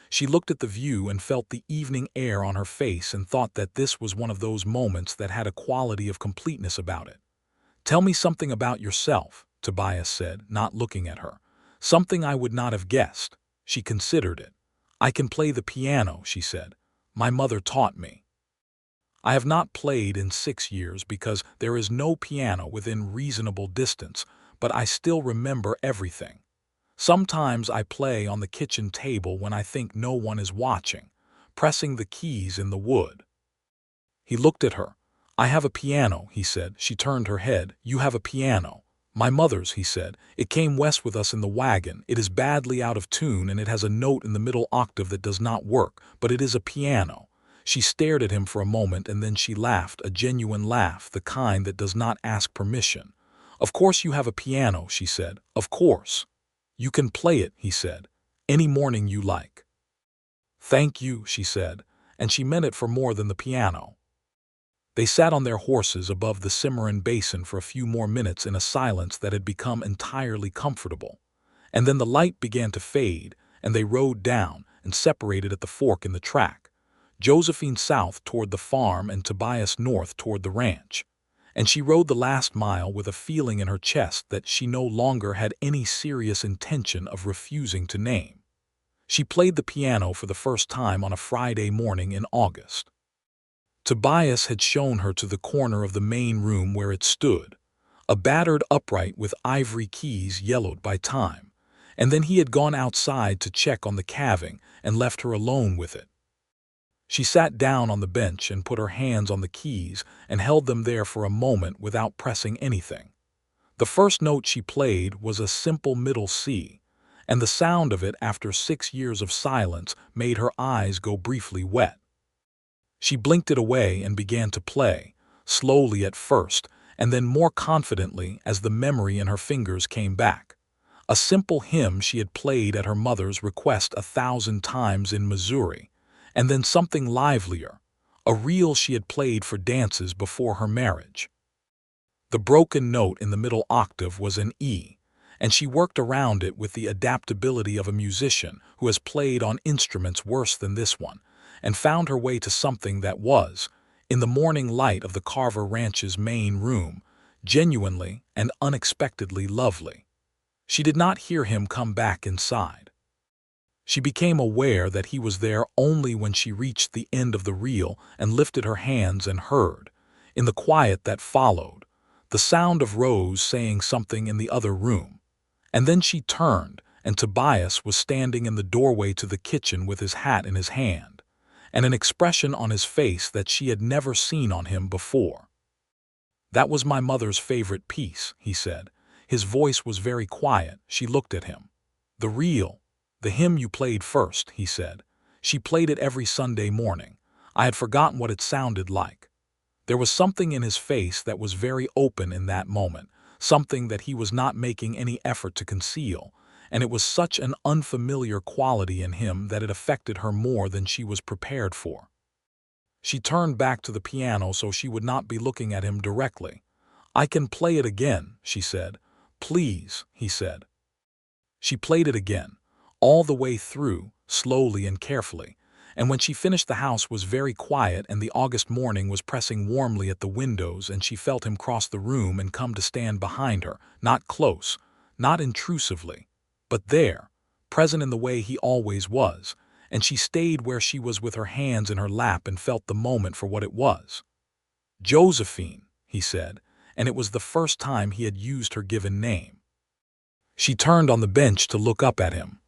She looked at the view and felt the evening air on her face and thought that this was one of those moments that had a quality of completeness about it. "Tell me something about yourself," Tobias said, not looking at her. "Something I would not have guessed." She considered it. "I can play the piano," she said. "My mother taught me." "I have not played in 6 years because there is no piano within reasonable distance, but I still remember everything. Sometimes I play on the kitchen table when I think no one is watching, pressing the keys in the wood." He looked at her. "I have a piano," he said. She turned her head. "You have a piano." "My mother's," he said. "It came west with us in the wagon. It is badly out of tune and it has a note in the middle octave that does not work, but it is a piano." She stared at him for a moment and then she laughed, a genuine laugh, the kind that does not ask permission. "Of course you have a piano," she said. "Of course." "You can play it," he said, "any morning you like." "Thank you," she said, and she meant it for more than the piano. They sat on their horses above the Cimarron Basin for a few more minutes in a silence that had become entirely comfortable. And then the light began to fade, and they rode down and separated at the fork in the track, Josephine south toward the farm and Tobias north toward the ranch. And she rode the last mile with a feeling in her chest that she no longer had any serious intention of refusing to name. She played the piano for the first time on a Friday morning in August. Tobias had shown her to the corner of the main room where it stood, a battered upright with ivory keys yellowed by time, and then he had gone outside to check on the calving and left her alone with it. She sat down on the bench and put her hands on the keys and held them there for a moment without pressing anything. The first note she played was a simple middle C, and the sound of it after 6 years of silence made her eyes go briefly wet. She blinked it away and began to play, slowly at first, and then more confidently as the memory in her fingers came back. A simple hymn she had played at her mother's request 1,000 times in Missouri, and then something livelier, a reel she had played for dances before her marriage. The broken note in the middle octave was an E, and she worked around it with the adaptability of a musician who has played on instruments worse than this one, and found her way to something that was, in the morning light of the Carver Ranch's main room, genuinely and unexpectedly lovely. She did not hear him come back inside. She became aware that he was there only when she reached the end of the reel and lifted her hands and heard, in the quiet that followed, the sound of Rose saying something in the other room. And then she turned, and Tobias was standing in the doorway to the kitchen with his hat in his hand, and an expression on his face that she had never seen on him before. "That was my mother's favorite piece," he said. His voice was very quiet. She looked at him. "The hymn you played first," he said. "She played it every Sunday morning. I had forgotten what it sounded like." There was something in his face that was very open in that moment, something that he was not making any effort to conceal, and it was such an unfamiliar quality in him that it affected her more than she was prepared for. She turned back to the piano so she would not be looking at him directly. "I can play it again," she said. "Please," he said. She played it again, all the way through, slowly and carefully, and when she finished the house was very quiet and the August morning was pressing warmly at the windows, and she felt him cross the room and come to stand behind her, not close, not intrusively, but there, present in the way he always was, and she stayed where she was with her hands in her lap and felt the moment for what it was. "Josephine," he said, and it was the first time he had used her given name. She turned on the bench to look up at him.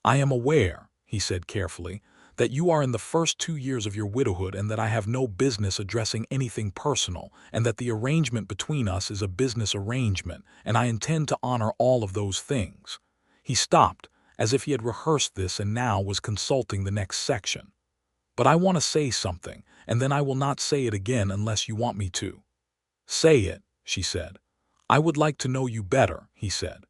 "I am aware," he said carefully, "that you are in the first 2 years of your widowhood and that I have no business addressing anything personal, and that the arrangement between us is a business arrangement, and I intend to honor all of those things." He stopped, as if he had rehearsed this and now was consulting the next section. "But I want to say something, and then I will not say it again unless you want me to." "Say it," she said. "I would like to know you better," he said.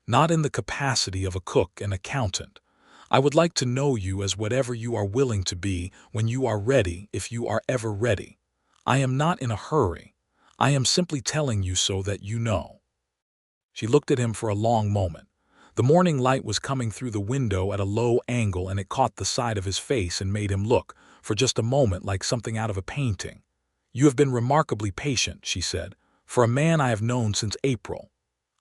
"Not in the capacity of a cook and accountant. I would like to know you as whatever you are willing to be when you are ready, if you are ever ready. I am not in a hurry. I am simply telling you so that you know." She looked at him for a long moment. The morning light was coming through the window at a low angle, and it caught the side of his face and made him look, for just a moment, like something out of a painting. "You have been remarkably patient," she said, "for a man I have known since April."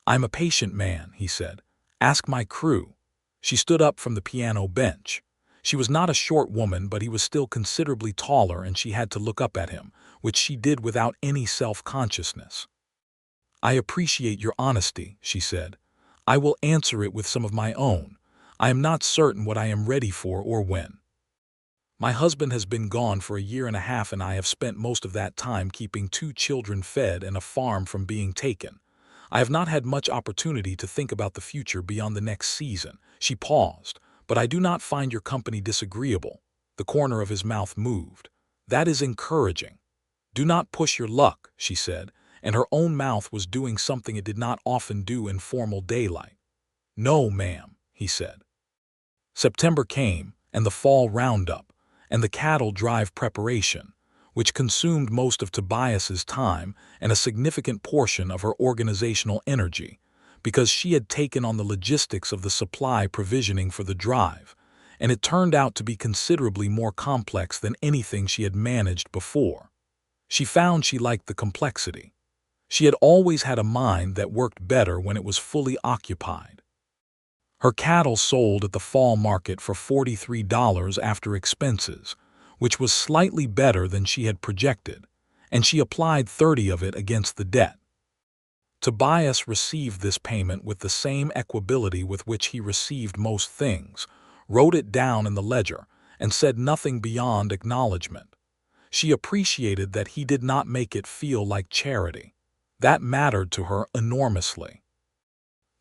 "I'm a patient man," he said. "Ask my crew." She stood up from the piano bench. She was not a short woman, but he was still considerably taller, and she had to look up at him, which she did without any self-consciousness. "I appreciate your honesty," she said. "I will answer it with some of my own. I am not certain what I am ready for or when. My husband has been gone for a year and a half, and I have spent most of that time keeping 2 children fed and a farm from being taken. I have not had much opportunity to think about the future beyond the next season." She paused. "But I do not find your company disagreeable." The corner of his mouth moved. "That is encouraging." "Do not push your luck," she said, and her own mouth was doing something it did not often do in formal daylight. "No, ma'am," he said. September came, and the fall roundup, and the cattle drive preparation, which consumed most of Tobias's time and a significant portion of her organizational energy, because she had taken on the logistics of the supply provisioning for the drive, and it turned out to be considerably more complex than anything she had managed before. She found she liked the complexity. She had always had a mind that worked better when it was fully occupied. Her cattle sold at the fall market for $43 after expenses, which was slightly better than she had projected, and she applied 30 of it against the debt. Tobias received this payment with the same equability with which he received most things, wrote it down in the ledger, and said nothing beyond acknowledgment. She appreciated that he did not make it feel like charity. That mattered to her enormously.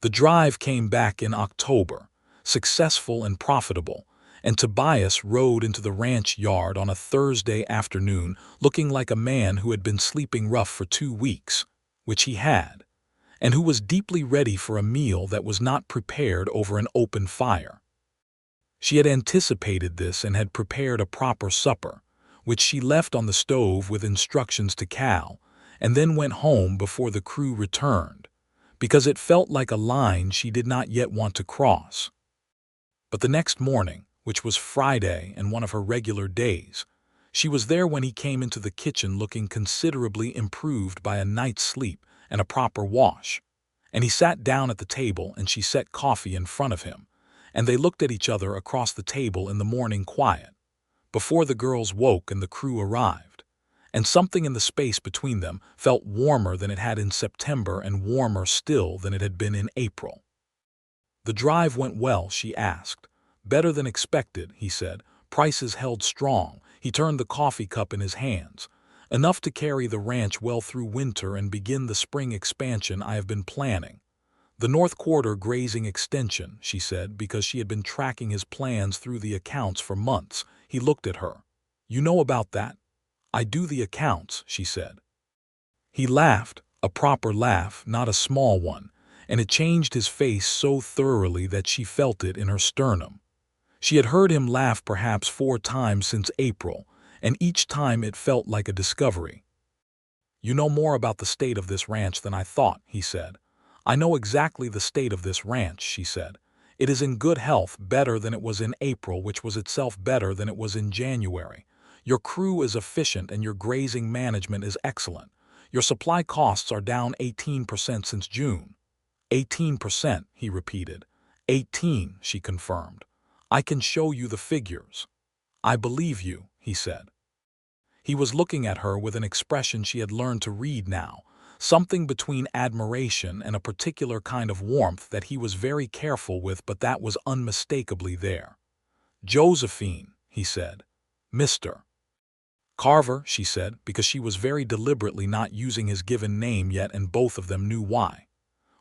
The drive came back in October, successful and profitable, and Tobias rode into the ranch yard on a Thursday afternoon looking like a man who had been sleeping rough for 2 weeks, which he had, and who was deeply ready for a meal that was not prepared over an open fire. She had anticipated this and had prepared a proper supper, which she left on the stove with instructions to Cal, and then went home before the crew returned, because it felt like a line she did not yet want to cross. But the next morning, which was Friday and one of her regular days, she was there when he came into the kitchen looking considerably improved by a night's sleep and a proper wash, and he sat down at the table and she set coffee in front of him, and they looked at each other across the table in the morning quiet, before the girls woke and the crew arrived, and something in the space between them felt warmer than it had in September and warmer still than it had been in April. "The drive went well?" she asked. "Better than expected," he said. "Prices held strong." He turned the coffee cup in his hands. "Enough to carry the ranch well through winter and begin the spring expansion I have been planning. The North Quarter grazing extension," she said, because she had been tracking his plans through the accounts for months. He looked at her. "You know about that?" "I do the accounts," she said. He laughed, a proper laugh, not a small one, and it changed his face so thoroughly that she felt it in her sternum. She had heard him laugh perhaps 4 times since April, and each time it felt like a discovery. "You know more about the state of this ranch than I thought," he said. "I know exactly the state of this ranch," she said. "It is in good health, better than it was in April, which was itself better than it was in January. Your crew is efficient and your grazing management is excellent. Your supply costs are down 18% since June." "18%, he repeated. 18, she confirmed. "I can show you the figures." "I believe you," he said. He was looking at her with an expression she had learned to read now, something between admiration and a particular kind of warmth that he was very careful with, but that was unmistakably there. "Josephine," he said. "Mr. Carver," she said, because she was very deliberately not using his given name yet, and both of them knew why.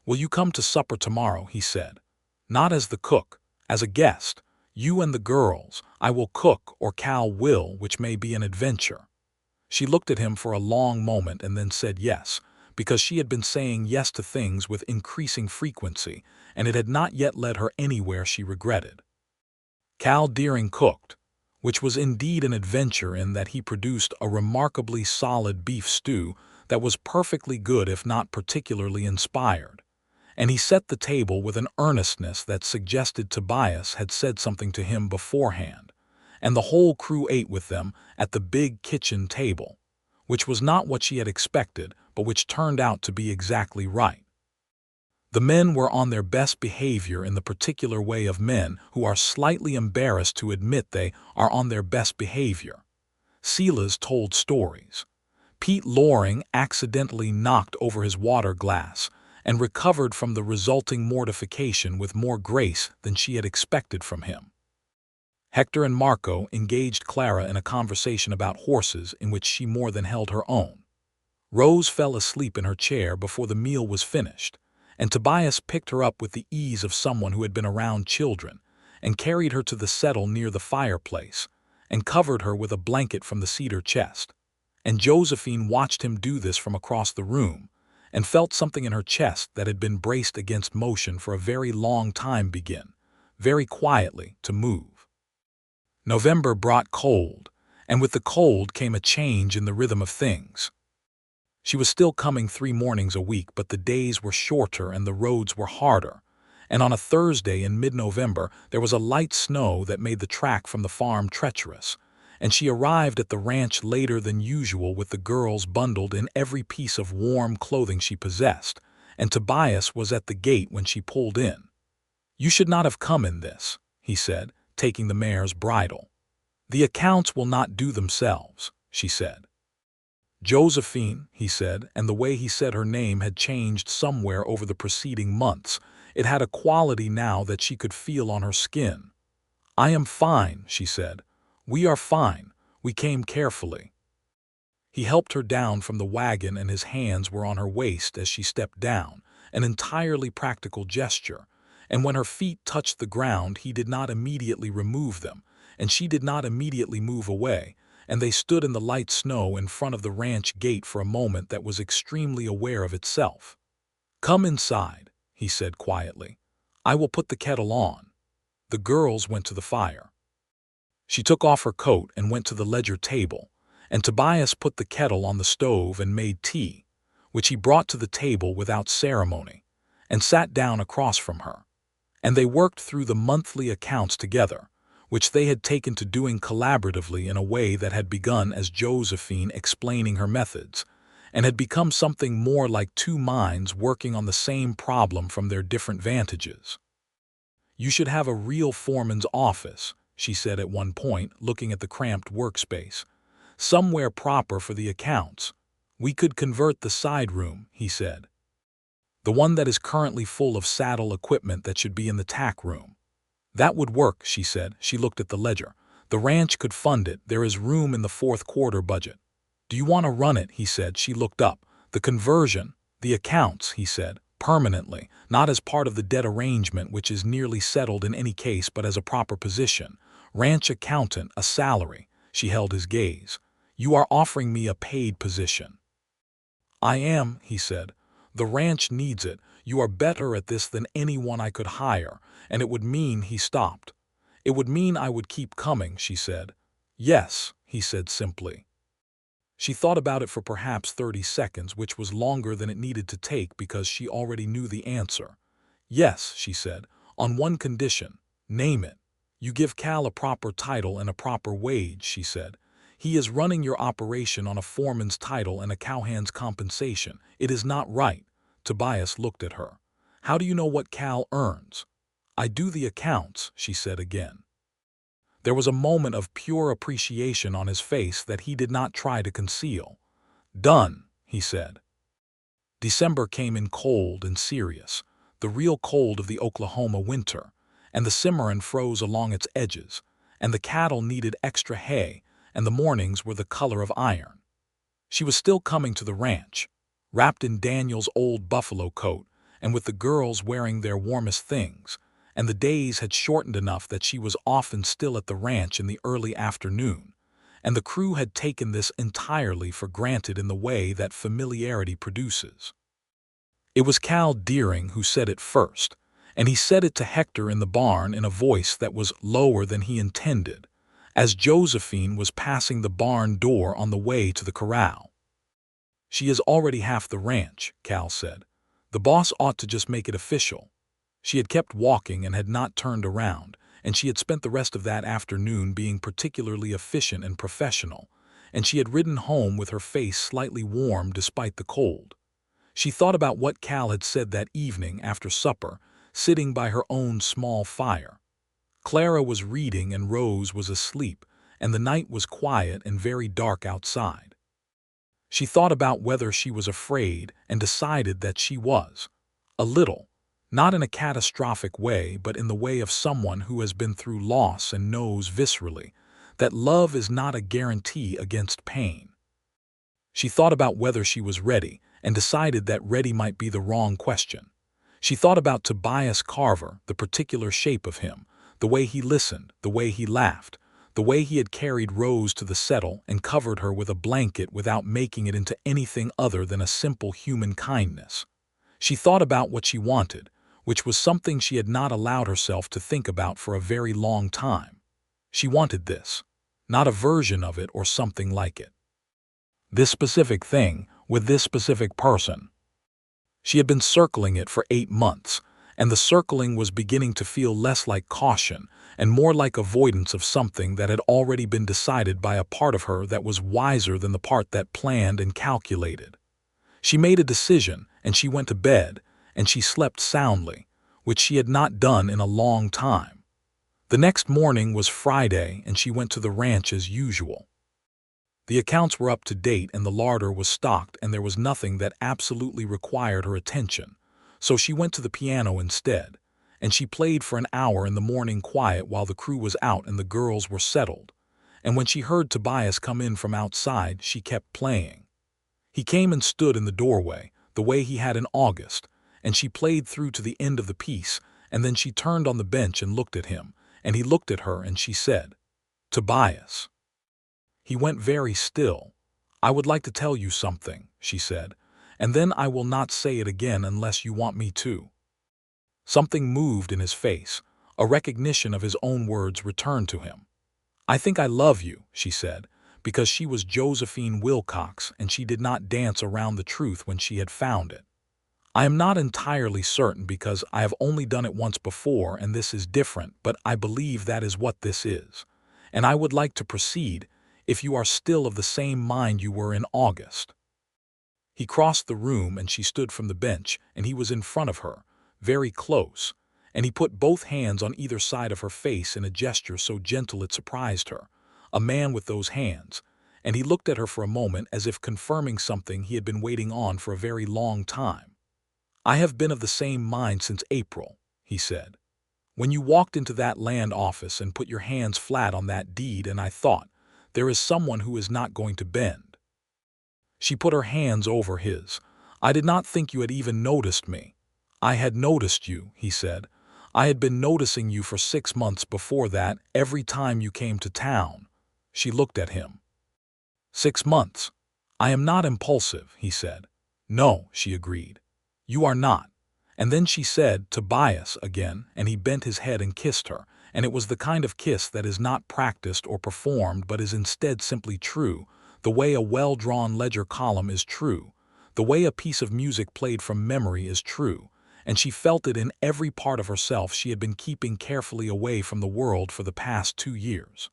"Will you come to supper tomorrow?" he said. "Not as the cook, as a guest. You and the girls. I will cook, or Cal will, which may be an adventure." She looked at him for a long moment and then said yes, because she had been saying yes to things with increasing frequency, and it had not yet led her anywhere she regretted. Cal Deering cooked, which was indeed an adventure in that he produced a remarkably solid beef stew that was perfectly good if not particularly inspired, and he set the table with an earnestness that suggested Tobias had said something to him beforehand, and the whole crew ate with them at the big kitchen table, which was not what she had expected, but which turned out to be exactly right. The men were on their best behavior in the particular way of men who are slightly embarrassed to admit they are on their best behavior. Silas told stories. Pete Loring accidentally knocked over his water glass and recovered from the resulting mortification with more grace than she had expected from him. Hector and Marco engaged Clara in a conversation about horses in which she more than held her own. Rose fell asleep in her chair before the meal was finished, and Tobias picked her up with the ease of someone who had been around children, and carried her to the settle near the fireplace, and covered her with a blanket from the cedar chest. And Josephine watched him do this from across the room, and felt something in her chest that had been braced against motion for a very long time begin, very quietly, to move. November brought cold, and with the cold came a change in the rhythm of things. She was still coming 3 mornings a week, but the days were shorter and the roads were harder, and on a Thursday in mid-November there was a light snow that made the track from the farm treacherous, and she arrived at the ranch later than usual with the girls bundled in every piece of warm clothing she possessed, and Tobias was at the gate when she pulled in. "You should not have come in this," he said, taking the mare's bridle. "The accounts will not do themselves," she said. "Josephine," he said, and the way he said her name had changed somewhere over the preceding months. It had a quality now that she could feel on her skin. "I am fine," she said. "We are fine. We came carefully." He helped her down from the wagon and his hands were on her waist as she stepped down, an entirely practical gesture, and when her feet touched the ground he did not immediately remove them, and she did not immediately move away, and they stood in the light snow in front of the ranch gate for a moment that was extremely aware of itself. "Come inside," he said quietly. "I will put the kettle on." The girls went to the fire. She took off her coat and went to the ledger table, and Tobias put the kettle on the stove and made tea, which he brought to the table without ceremony, and sat down across from her. And they worked through the monthly accounts together, which they had taken to doing collaboratively in a way that had begun as Josephine explaining her methods, and had become something more like two minds working on the same problem from their different vantages. "You should have a real foreman's office," she said at one point, looking at the cramped workspace. "Somewhere proper for the accounts. We could convert the side room," he said. "The one that is currently full of saddle equipment that should be in the tack room." "That would work," she said. She looked at the ledger. "The ranch could fund it. There is room in the fourth quarter budget." "Do you want to run it?" he said. She looked up. "The conversion, the accounts," he said, "permanently, not as part of the debt arrangement which is nearly settled in any case, but as a proper position. Ranch accountant, a salary." She held his gaze. "You are offering me a paid position." "I am," he said. "The ranch needs it. You are better at this than anyone I could hire, and it would mean—" He stopped. "It would mean I would keep coming," she said. "Yes," he said simply. She thought about it for perhaps 30 seconds, which was longer than it needed to take because she already knew the answer. "Yes," she said, "on one condition. Name it." "You give Cal a proper title and a proper wage," she said. "He is running your operation on a foreman's title and a cowhand's compensation. It is not right." Tobias looked at her. "How do you know what Cal earns?" "I do the accounts," she said again. There was a moment of pure appreciation on his face that he did not try to conceal. "Done," he said. December came in cold and serious, the real cold of the Oklahoma winter, and the Cimarron froze along its edges, and the cattle needed extra hay, and the mornings were the color of iron. She was still coming to the ranch, wrapped in Daniel's old buffalo coat, and with the girls wearing their warmest things, and the days had shortened enough that she was often still at the ranch in the early afternoon, and the crew had taken this entirely for granted in the way that familiarity produces. It was Cal Deering who said it first, and he said it to Hector in the barn in a voice that was lower than he intended, as Josephine was passing the barn door on the way to the corral. "She is already half the ranch," Cal said. "The boss ought to just make it official." She had kept walking and had not turned around, and she had spent the rest of that afternoon being particularly efficient and professional, and she had ridden home with her face slightly warm despite the cold. She thought about what Cal had said that evening after supper, sitting by her own small fire. Clara was reading and Rose was asleep, and the night was quiet and very dark outside. She thought about whether she was afraid and decided that she was. A little. Not in a catastrophic way, but in the way of someone who has been through loss and knows viscerally that love is not a guarantee against pain. She thought about whether she was ready, and decided that ready might be the wrong question. She thought about Tobias Carver, the particular shape of him, the way he listened, the way he laughed, the way he had carried Rose to the settle and covered her with a blanket without making it into anything other than a simple human kindness. She thought about what she wanted, which was something she had not allowed herself to think about for a very long time. She wanted this, not a version of it or something like it. This specific thing, with this specific person. She had been circling it for 8 months, and the circling was beginning to feel less like caution and more like avoidance of something that had already been decided by a part of her that was wiser than the part that planned and calculated. She made a decision, and she went to bed, and she slept soundly, which she had not done in a long time. The next morning was Friday, and she went to the ranch as usual. The accounts were up to date, and the larder was stocked, and there was nothing that absolutely required her attention, so she went to the piano instead, and she played for an hour in the morning quiet while the crew was out and the girls were settled, and when she heard Tobias come in from outside, she kept playing. He came and stood in the doorway, the way he had in August, and she played through to the end of the piece, and then she turned on the bench and looked at him, and he looked at her and she said, "Tobias." He went very still. "I would like to tell you something," she said, "and then I will not say it again unless you want me to." Something moved in his face. A recognition of his own words returned to him. "I think I love you," she said, because she was Josephine Wilcox and she did not dance around the truth when she had found it. "I am not entirely certain because I have only done it once before and this is different, but I believe that is what this is. And I would like to proceed, if you are still of the same mind you were in August." He crossed the room and she stood from the bench and he was in front of her, very close, and he put both hands on either side of her face in a gesture so gentle it surprised her. A man with those hands, and he looked at her for a moment as if confirming something he had been waiting on for a very long time. "I have been of the same mind since April," he said. "When you walked into that land office and put your hands flat on that deed, and I thought, there is someone who is not going to bend." She put her hands over his. "I did not think you had even noticed me." "I had noticed you," he said. "I had been noticing you for 6 months before that, every time you came to town." She looked at him. 6 months. "I am not impulsive," he said. "No," she agreed. "You are not." And then she said, "Tobias," again, and he bent his head and kissed her, and it was the kind of kiss that is not practiced or performed but is instead simply true, the way a well-drawn ledger column is true, the way a piece of music played from memory is true, and she felt it in every part of herself she had been keeping carefully away from the world for the past 2 years.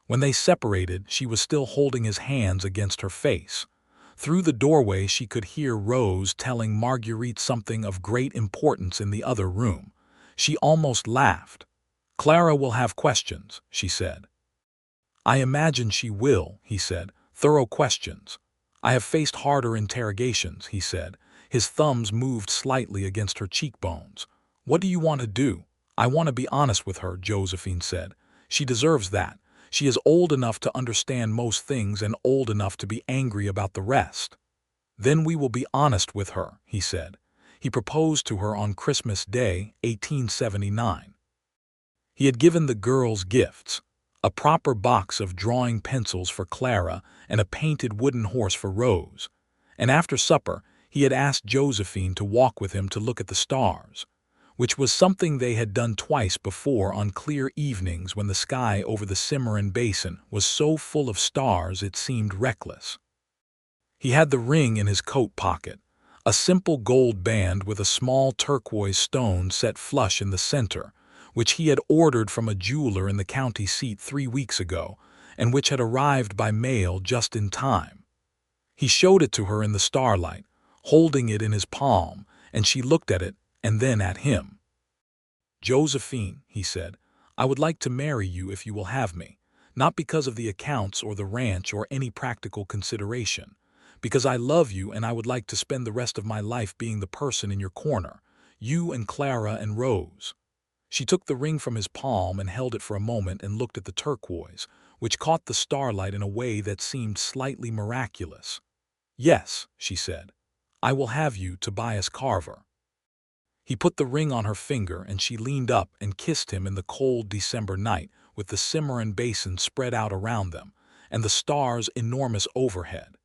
When they separated, she was still holding his hands against her face. Through the doorway she could hear Rose telling Marguerite something of great importance in the other room. She almost laughed. "Clara will have questions," she said. "I imagine she will," he said. "Thorough questions. I have faced harder interrogations," he said. His thumbs moved slightly against her cheekbones. "What do you want to do?" "I want to be honest with her," Josephine said. "She deserves that. She is old enough to understand most things and old enough to be angry about the rest." "Then we will be honest with her," he said. He proposed to her on Christmas Day, 1879. He had given the girls gifts, a proper box of drawing pencils for Clara and a painted wooden horse for Rose, and after supper he had asked Josephine to walk with him to look at the stars, which was something they had done twice before on clear evenings when the sky over the Cimarron Basin was so full of stars it seemed reckless. He had the ring in his coat pocket, a simple gold band with a small turquoise stone set flush in the center, which he had ordered from a jeweler in the county seat 3 weeks ago, and which had arrived by mail just in time. He showed it to her in the starlight, holding it in his palm, and she looked at it and then at him. "Josephine," he said, "I would like to marry you if you will have me, not because of the accounts or the ranch or any practical consideration, because I love you and I would like to spend the rest of my life being the person in your corner, you and Clara and Rose." She took the ring from his palm and held it for a moment and looked at the turquoise, which caught the starlight in a way that seemed slightly miraculous. "Yes," she said, "I will have you, Tobias Carver." He put the ring on her finger and she leaned up and kissed him in the cold December night with the Cimarron Basin spread out around them and the stars enormous overhead.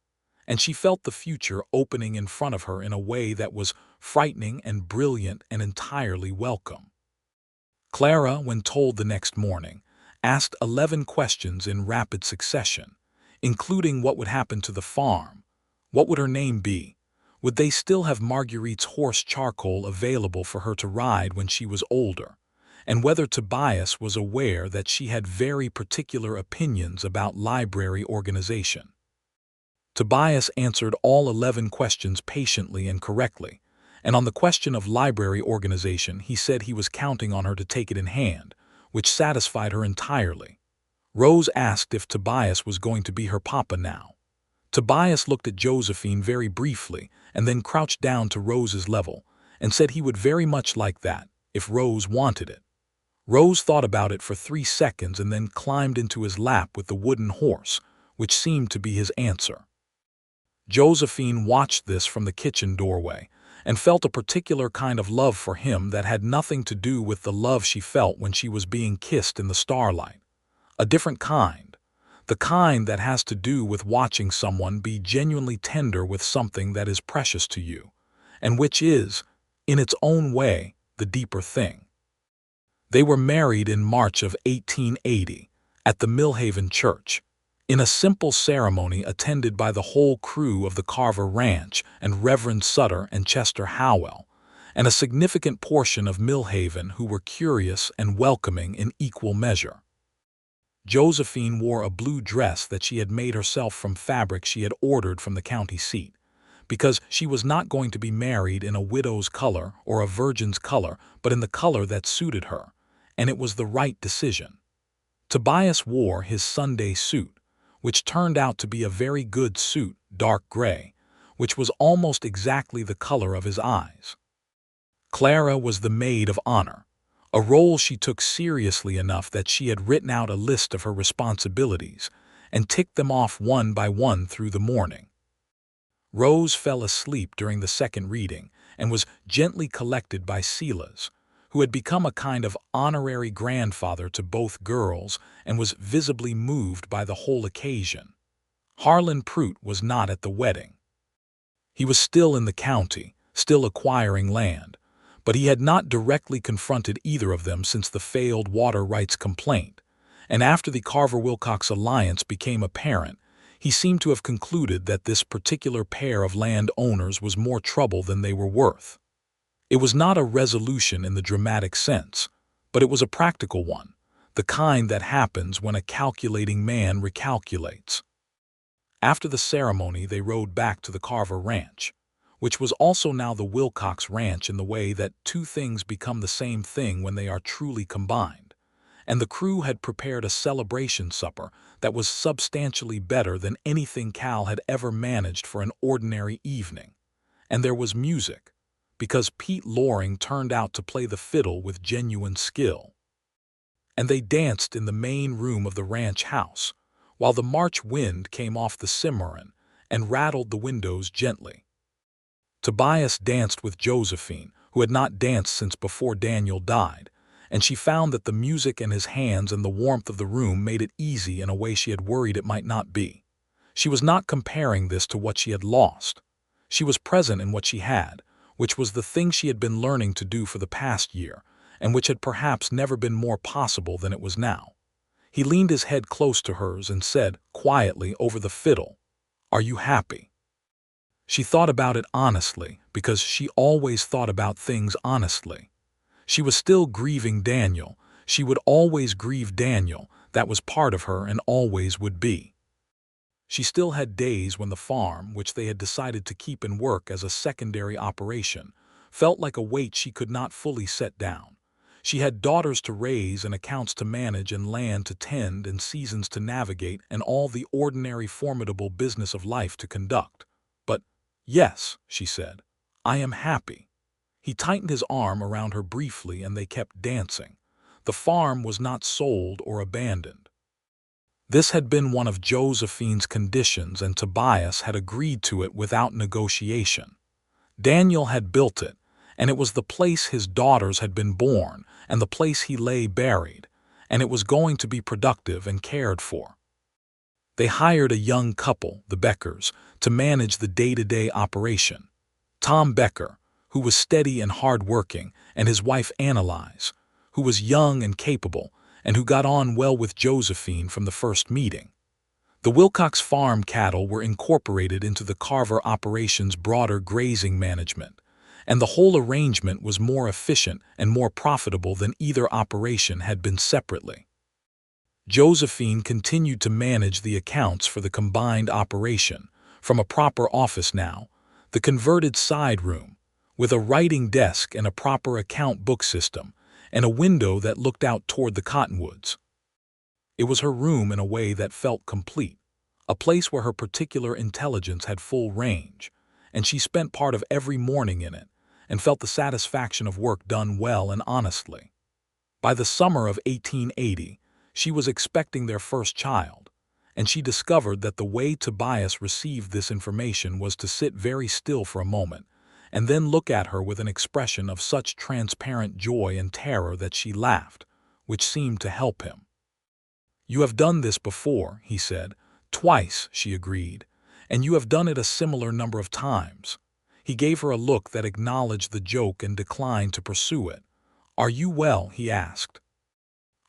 And she felt the future opening in front of her in a way that was frightening and brilliant and entirely welcome. Clara, when told the next morning, asked 11 questions in rapid succession, including what would happen to the farm, what would her name be, would they still have Marguerite's horse charcoal available for her to ride when she was older, and whether Tobias was aware that she had very particular opinions about library organization. Tobias answered all 11 questions patiently and correctly, and on the question of library organization he said he was counting on her to take it in hand, which satisfied her entirely. Rose asked if Tobias was going to be her papa now. Tobias looked at Josephine very briefly and then crouched down to Rose's level and said he would very much like that, if Rose wanted it. Rose thought about it for 3 seconds and then climbed into his lap with the wooden horse, which seemed to be his answer. Josephine watched this from the kitchen doorway, and felt a particular kind of love for him that had nothing to do with the love she felt when she was being kissed in the starlight. A different kind. The kind that has to do with watching someone be genuinely tender with something that is precious to you, and which is, in its own way, the deeper thing. They were married in March of 1880 at the Millhaven Church, in a simple ceremony attended by the whole crew of the Carver Ranch and Reverend Sutter and Chester Howell, and a significant portion of Millhaven who were curious and welcoming in equal measure. Josephine wore a blue dress that she had made herself from fabric she had ordered from the county seat, because she was not going to be married in a widow's color or a virgin's color, but in the color that suited her, and it was the right decision. Tobias wore his Sunday suit, which turned out to be a very good suit, dark gray, which was almost exactly the color of his eyes. Clara was the maid of honor, a role she took seriously enough that she had written out a list of her responsibilities and ticked them off one by one through the morning. Rose fell asleep during the second reading and was gently collected by Silas, who had become a kind of honorary grandfather to both girls and was visibly moved by the whole occasion. Harlan Prout was not at the wedding. He was still in the county, still acquiring land, but he had not directly confronted either of them since the failed water rights complaint, and after the Carver-Wilcox alliance became apparent, he seemed to have concluded that this particular pair of land owners was more trouble than they were worth. It was not a resolution in the dramatic sense, but it was a practical one, the kind that happens when a calculating man recalculates. After the ceremony, they rode back to the Carver Ranch, which was also now the Wilcox Ranch in the way that two things become the same thing when they are truly combined, and the crew had prepared a celebration supper that was substantially better than anything Cal had ever managed for an ordinary evening. And there was music, because Pete Loring turned out to play the fiddle with genuine skill. And they danced in the main room of the ranch house, while the March wind came off the Cimarron and rattled the windows gently. Tobias danced with Josephine, who had not danced since before Daniel died, and she found that the music and his hands and the warmth of the room made it easy in a way she had worried it might not be. She was not comparing this to what she had lost. She was present in what she had, which was the thing she had been learning to do for the past year, and which had perhaps never been more possible than it was now. He leaned his head close to hers and said, quietly over the fiddle, "Are you happy?" She thought about it honestly, because she always thought about things honestly. She was still grieving Daniel. She would always grieve Daniel. That was part of her and always would be. She still had days when the farm, which they had decided to keep in work as a secondary operation, felt like a weight she could not fully set down. She had daughters to raise and accounts to manage and land to tend and seasons to navigate and all the ordinary formidable business of life to conduct. But, yes, she said, I am happy. He tightened his arm around her briefly and they kept dancing. The farm was not sold or abandoned. This had been one of Josephine's conditions and Tobias had agreed to it without negotiation. Daniel had built it, and it was the place his daughters had been born and the place he lay buried, and it was going to be productive and cared for. They hired a young couple, the Beckers, to manage the day-to-day operation. Tom Becker, who was steady and hard-working, and his wife Annalise, who was young and capable, and who got on well with Josephine from the first meeting. The Wilcox farm cattle were incorporated into the Carver operation's broader grazing management, and the whole arrangement was more efficient and more profitable than either operation had been separately. Josephine continued to manage the accounts for the combined operation, from a proper office now, the converted side room, with a writing desk and a proper account book system, and a window that looked out toward the cottonwoods. It was her room in a way that felt complete, a place where her particular intelligence had full range, and she spent part of every morning in it, and felt the satisfaction of work done well and honestly. By the summer of 1880, she was expecting their first child, and she discovered that the way Tobias received this information was to sit very still for a moment, and then look at her with an expression of such transparent joy and terror that she laughed, which seemed to help him. "You have done this before," he said. "Twice," she agreed, "and you have done it a similar number of times." He gave her a look that acknowledged the joke and declined to pursue it. "Are you well?" he asked.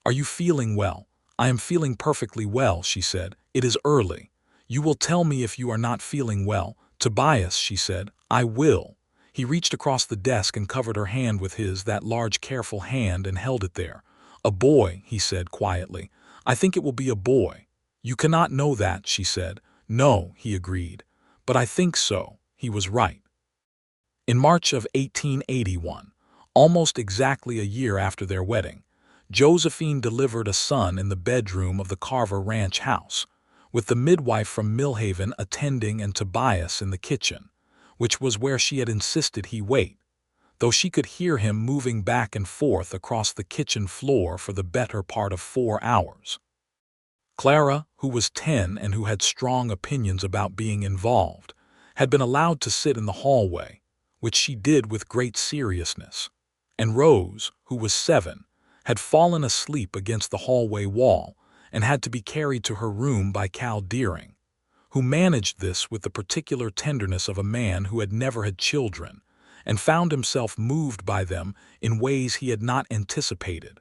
"Are you feeling well?" "I am feeling perfectly well," she said. "It is early. You will tell me if you are not feeling well." "Tobias," she said, "I will." He reached across the desk and covered her hand with his, that large, careful hand, and held it there. "A boy," he said quietly. "I think it will be a boy." "You cannot know that," she said. "No," he agreed. "But I think so." He was right. In March of 1881, almost exactly a year after their wedding, Josephine delivered a son in the bedroom of the Carver Ranch house, with the midwife from Millhaven attending and Tobias in the kitchen, which was where she had insisted he wait, though she could hear him moving back and forth across the kitchen floor for the better part of 4 hours. Clara, who was 10 and who had strong opinions about being involved, had been allowed to sit in the hallway, which she did with great seriousness, and Rose, who was 7, had fallen asleep against the hallway wall and had to be carried to her room by Cal Deering, who managed this with the particular tenderness of a man who had never had children and found himself moved by them in ways he had not anticipated.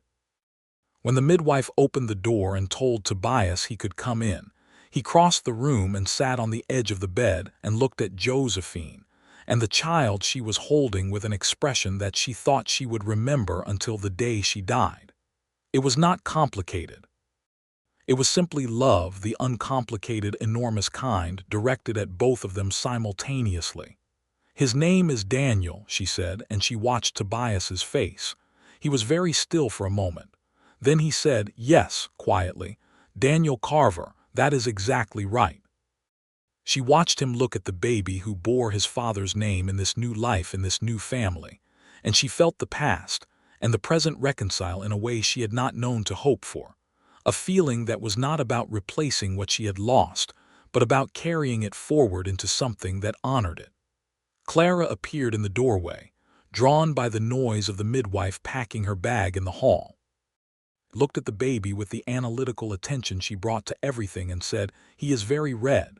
When the midwife opened the door and told Tobias he could come in, he crossed the room and sat on the edge of the bed and looked at Josephine and the child she was holding with an expression that she thought she would remember until the day she died. It was not complicated. It was simply love, the uncomplicated, enormous kind, directed at both of them simultaneously. "His name is Daniel," she said, and she watched Tobias's face. He was very still for a moment. Then he said, "Yes," quietly. "Daniel Carver, that is exactly right." She watched him look at the baby who bore his father's name in this new life, in this new family, and she felt the past and the present reconcile in a way she had not known to hope for, a feeling that was not about replacing what she had lost, but about carrying it forward into something that honored it. Clara appeared in the doorway, drawn by the noise of the midwife packing her bag in the hall, looked at the baby with the analytical attention she brought to everything and said, "He is very red."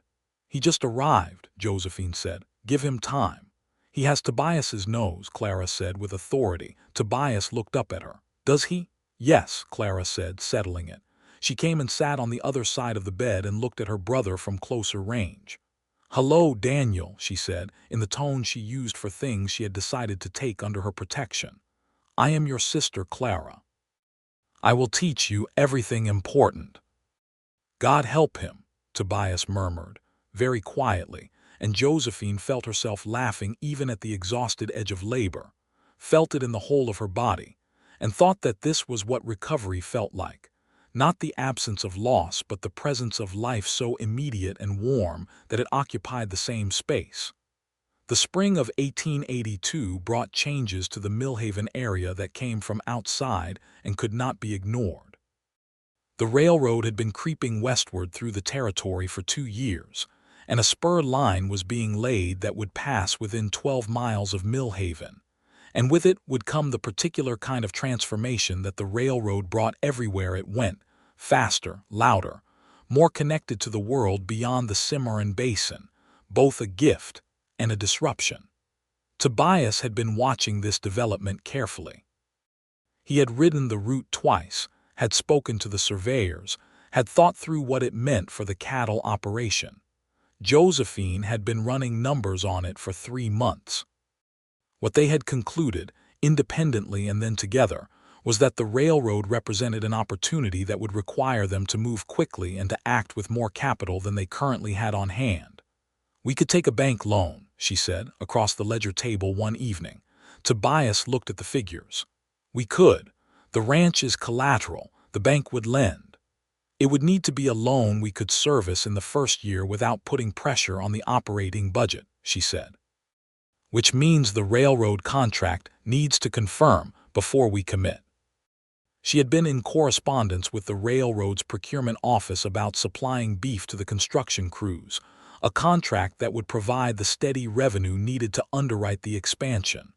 "He just arrived," Josephine said. "Give him time." "He has Tobias's nose," Clara said with authority. Tobias looked up at her. "Does he?" "Yes," Clara said, settling it. She came and sat on the other side of the bed and looked at her brother from closer range. "Hello, Daniel," she said, in the tone she used for things she had decided to take under her protection. "I am your sister Clara. I will teach you everything important." "God help him," Tobias murmured, very quietly, and Josephine felt herself laughing even at the exhausted edge of labor, felt it in the whole of her body, and thought that this was what recovery felt like. Not the absence of loss, but the presence of life so immediate and warm that it occupied the same space. The spring of 1882 brought changes to the Millhaven area that came from outside and could not be ignored. The railroad had been creeping westward through the territory for 2 years, and a spur line was being laid that would pass within 12 miles of Millhaven, and with it would come the particular kind of transformation that the railroad brought everywhere it went: faster, louder, more connected to the world beyond the Cimarron Basin, both a gift and a disruption. Tobias had been watching this development carefully. He had ridden the route twice, had spoken to the surveyors, had thought through what it meant for the cattle operation. Josephine had been running numbers on it for 3 months. What they had concluded, independently and then together, was that the railroad represented an opportunity that would require them to move quickly and to act with more capital than they currently had on hand. "We could take a bank loan," she said, across the ledger table one evening. Tobias looked at the figures. "We could. The ranch is collateral. The bank would lend. It would need to be a loan we could service in the first year without putting pressure on the operating budget," she said. "Which means the railroad contract needs to confirm before we commit." She had been in correspondence with the railroad's procurement office about supplying beef to the construction crews, a contract that would provide the steady revenue needed to underwrite the expansion.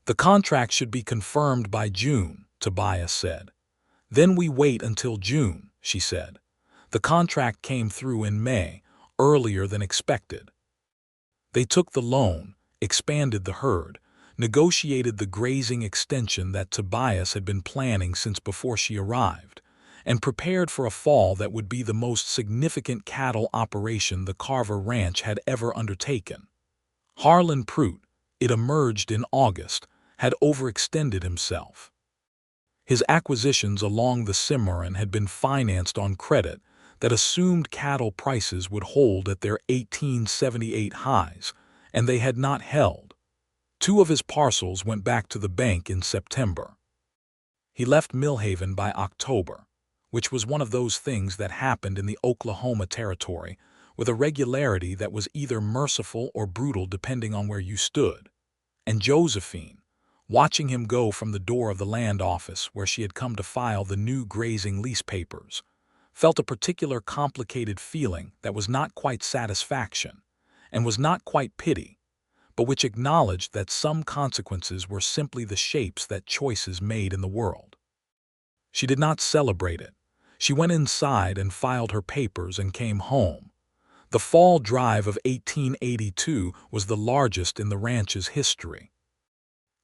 The contract should be confirmed by June, Tobias said. Then we wait until June, she said. The contract came through in May, earlier than expected. They took the loan, expanded the herd, negotiated the grazing extension that Tobias had been planning since before she arrived, and prepared for a fall that would be the most significant cattle operation the Carver Ranch had ever undertaken. Harlan Pruitt, it emerged in August, had overextended himself. His acquisitions along the Cimarron had been financed on credit that assumed cattle prices would hold at their 1878 highs, and they had not held. 2 of his parcels went back to the bank in September. He left Millhaven by October, which was one of those things that happened in the Oklahoma Territory with a regularity that was either merciful or brutal depending on where you stood. And Josephine, watching him go from the door of the land office where she had come to file the new grazing lease papers, felt a particular complicated feeling that was not quite satisfaction and was not quite pity, but which acknowledged that some consequences were simply the shapes that choices made in the world. She did not celebrate it. She went inside and filed her papers and came home. The fall drive of 1882 was the largest in the ranch's history.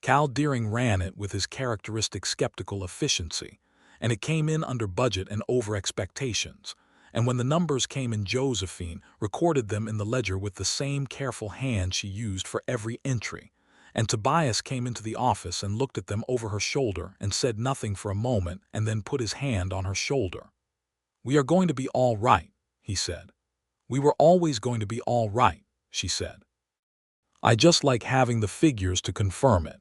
Cal Deering ran it with his characteristic skeptical efficiency, and it came in under budget and over expectations, and when the numbers came in, Josephine recorded them in the ledger with the same careful hand she used for every entry, and Tobias came into the office and looked at them over her shoulder and said nothing for a moment and then put his hand on her shoulder. "We are going to be all right," he said. "We were always going to be all right," she said. "I just like having the figures to confirm it."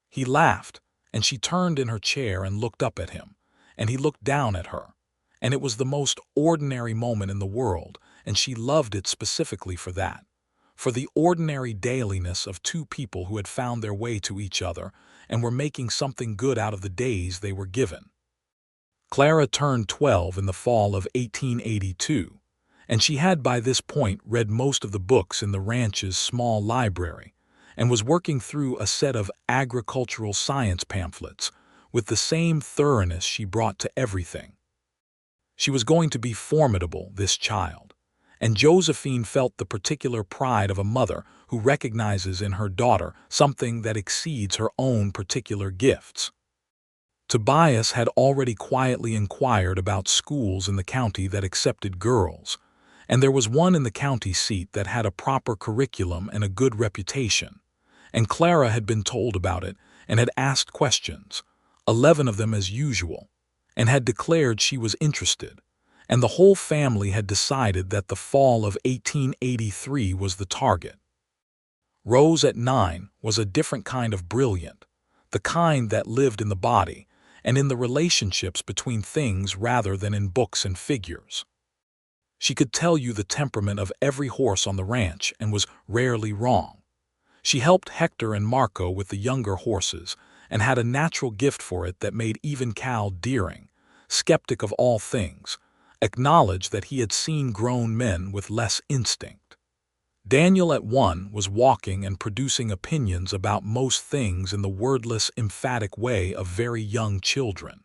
He laughed, and she turned in her chair and looked up at him, and he looked down at her, and it was the most ordinary moment in the world, and she loved it specifically for that, for the ordinary dailiness of 2 people who had found their way to each other and were making something good out of the days they were given. Clara turned 12 in the fall of 1882, and she had by this point read most of the books in the ranch's small library, and was working through a set of agricultural science pamphlets with the same thoroughness she brought to everything. She was going to be formidable, this child, and Josephine felt the particular pride of a mother who recognizes in her daughter something that exceeds her own particular gifts. Tobias had already quietly inquired about schools in the county that accepted girls, and there was one in the county seat that had a proper curriculum and a good reputation, and Clara had been told about it and had asked questions, 11 of them as usual, and had declared she was interested, and the whole family had decided that the fall of 1883 was the target. Rose at 9 was a different kind of brilliant, the kind that lived in the body and in the relationships between things rather than in books and figures. She could tell you the temperament of every horse on the ranch and was rarely wrong. She helped Hector and Marco with the younger horses and had a natural gift for it that made even Cal Deering, skeptic of all things, acknowledge that he had seen grown men with less instinct. Daniel at 1 was walking and producing opinions about most things in the wordless, emphatic way of very young children.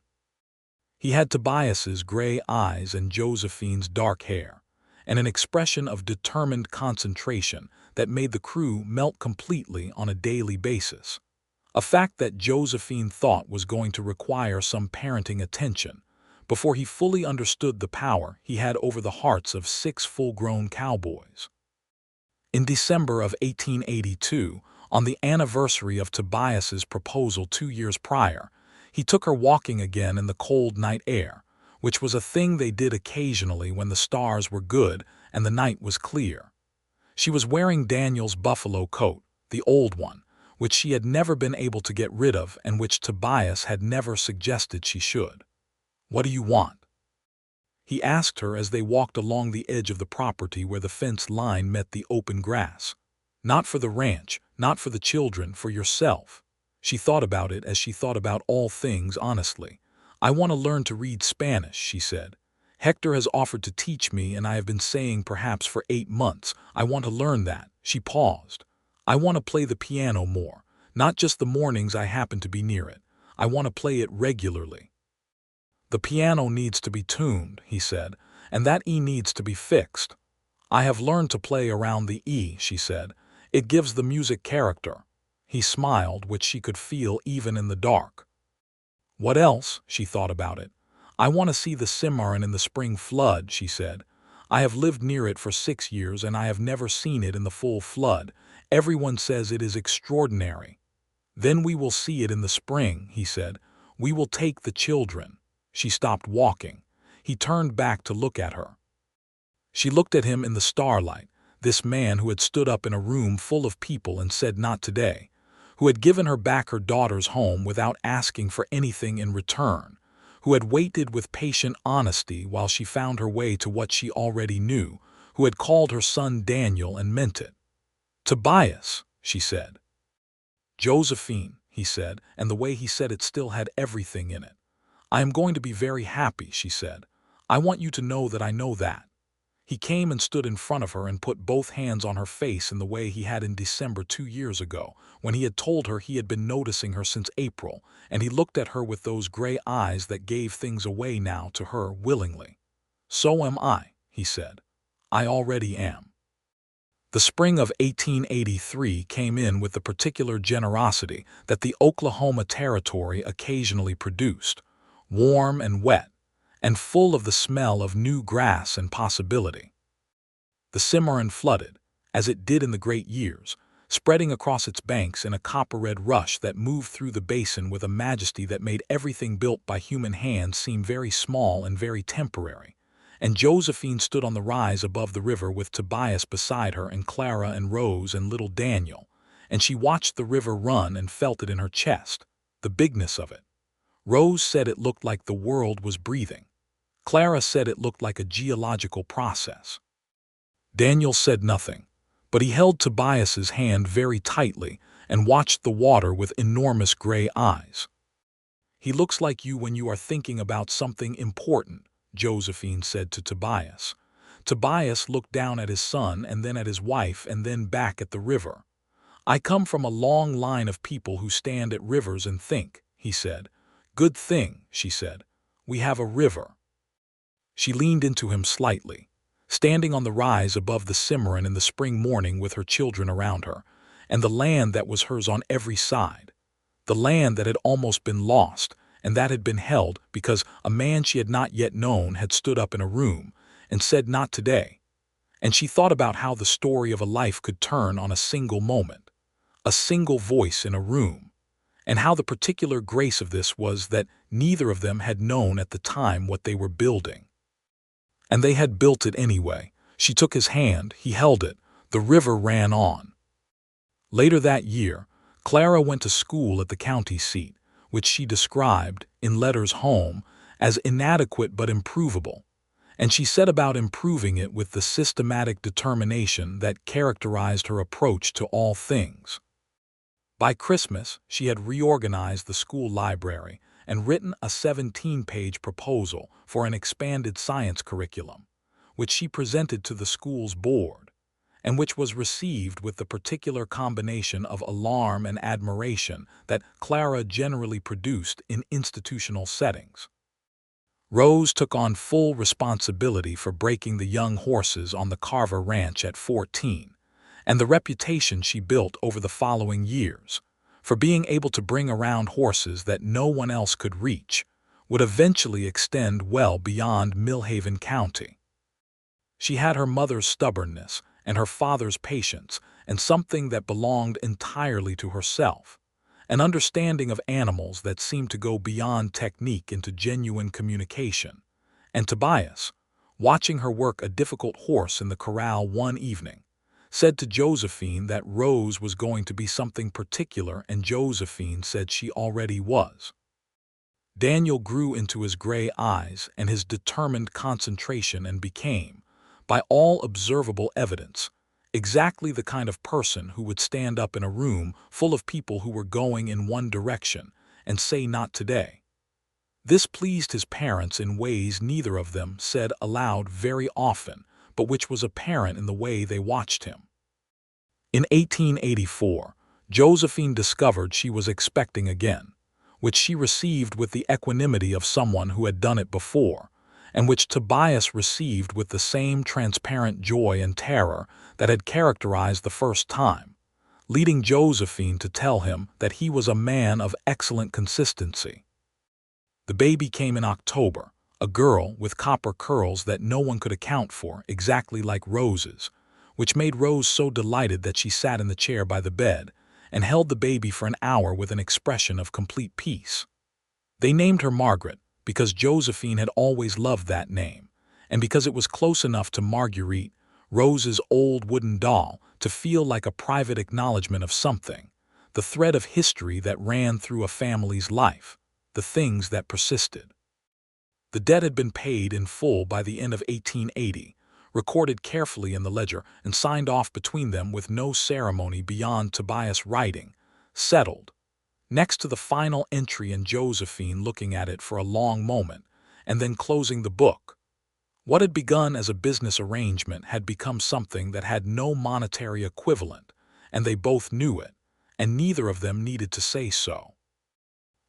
He had Tobias's gray eyes and Josephine's dark hair, and an expression of determined concentration that made the crew melt completely on a daily basis, a fact that Josephine thought was going to require some parenting attention before he fully understood the power he had over the hearts of 6 full-grown cowboys. In December of 1882, on the anniversary of Tobias's proposal 2 years prior, he took her walking again in the cold night air, which was a thing they did occasionally when the stars were good and the night was clear. She was wearing Daniel's buffalo coat, the old one, which she had never been able to get rid of and which Tobias had never suggested she should. "What do you want?" he asked her as they walked along the edge of the property where the fence line met the open grass. "Not for the ranch, not for the children, for yourself." She thought about it as she thought about all things honestly. "I want to learn to read Spanish," she said. Hector has offered to teach me, and I have been saying perhaps for 8 months, I want to learn that." She paused. "I want to play the piano more, not just the mornings I happen to be near it. I want to play it regularly." "The piano needs to be tuned," he said, "and that E needs to be fixed." "I have learned to play around the E," she said. "It gives the music character." He smiled, which she could feel even in the dark. "What else?" She thought about it. "I want to see the Cimarron in the spring flood," she said. "I have lived near it for 6 years, and I have never seen it in the full flood. Everyone says it is extraordinary." "Then we will see it in the spring," he said. "We will take the children." She stopped walking. He turned back to look at her. She looked at him in the starlight, this man who had stood up in a room full of people and said not today, who had given her back her daughter's home without asking for anything in return, who had waited with patient honesty while she found her way to what she already knew, who had called her son Daniel and meant it. "Tobias," she said. "Josephine," he said, and the way he said it still had everything in it. "I am going to be very happy," she said. "I want you to know that I know that." He came and stood in front of her and put both hands on her face in the way he had in December 2 years ago, when he had told her he had been noticing her since April, and he looked at her with those gray eyes that gave things away now to her willingly. "So am I," he said. "I already am." The spring of 1883 came in with the particular generosity that the Oklahoma Territory occasionally produced, warm and wet, and full of the smell of new grass and possibility. The Cimarron flooded, as it did in the great years, spreading across its banks in a copper-red rush that moved through the basin with a majesty that made everything built by human hands seem very small and very temporary. And Josephine stood on the rise above the river with Tobias beside her and Clara and Rose and little Daniel, and she watched the river run and felt it in her chest, the bigness of it. Rose said it looked like the world was breathing. Clara said it looked like a geological process. Daniel said nothing, but he held Tobias's hand very tightly and watched the water with enormous gray eyes. "He looks like you when you are thinking about something important," Josephine said to Tobias. Tobias looked down at his son and then at his wife and then back at the river. "I come from a long line of people who stand at rivers and think," he said. "Good thing," she said. "We have a river." She leaned into him slightly, standing on the rise above the Cimarron in the spring morning with her children around her, and the land that was hers on every side, the land that had almost been lost and that had been held because a man she had not yet known had stood up in a room and said not today, and she thought about how the story of a life could turn on a single moment, a single voice in a room, and how the particular grace of this was that neither of them had known at the time what they were building. And they had built it anyway. She took his hand, he held it, the river ran on. Later that year, Clara went to school at the county seat, which she described, in letters home, as inadequate but improvable, and she set about improving it with the systematic determination that characterized her approach to all things. By Christmas, she had reorganized the school library and written a 17-page proposal for an expanded science curriculum, which she presented to the school's board, and which was received with the particular combination of alarm and admiration that Clara generally produced in institutional settings. Rose took on full responsibility for breaking the young horses on the Carver Ranch at 14, and the reputation she built over the following years, for being able to bring around horses that no one else could reach, would eventually extend well beyond Millhaven County. She had her mother's stubbornness and her father's patience and something that belonged entirely to herself, an understanding of animals that seemed to go beyond technique into genuine communication. And Tobias, watching her work a difficult horse in the corral one evening, said to Josephine that Rose was going to be something particular, and Josephine said she already was. Daniel grew into his gray eyes and his determined concentration and became, by all observable evidence, exactly the kind of person who would stand up in a room full of people who were going in one direction and say not today. This pleased his parents in ways neither of them said aloud very often, but which was apparent in the way they watched him. In 1884, Josephine discovered she was expecting again, which she received with the equanimity of someone who had done it before, and which Tobias received with the same transparent joy and terror that had characterized the first time, leading Josephine to tell him that he was a man of excellent consistency. The baby came in October, a girl with copper curls that no one could account for, exactly like Rose's, which made Rose so delighted that she sat in the chair by the bed and held the baby for an hour with an expression of complete peace. They named her Margaret because Josephine had always loved that name, and because it was close enough to Marguerite, Rose's old wooden doll, to feel like a private acknowledgement of something, the thread of history that ran through a family's life, the things that persisted. The debt had been paid in full by the end of 1880, recorded carefully in the ledger and signed off between them with no ceremony beyond Tobias writing, settled, next to the final entry and Josephine looking at it for a long moment and then closing the book. What had begun as a business arrangement had become something that had no monetary equivalent, and they both knew it, and neither of them needed to say so.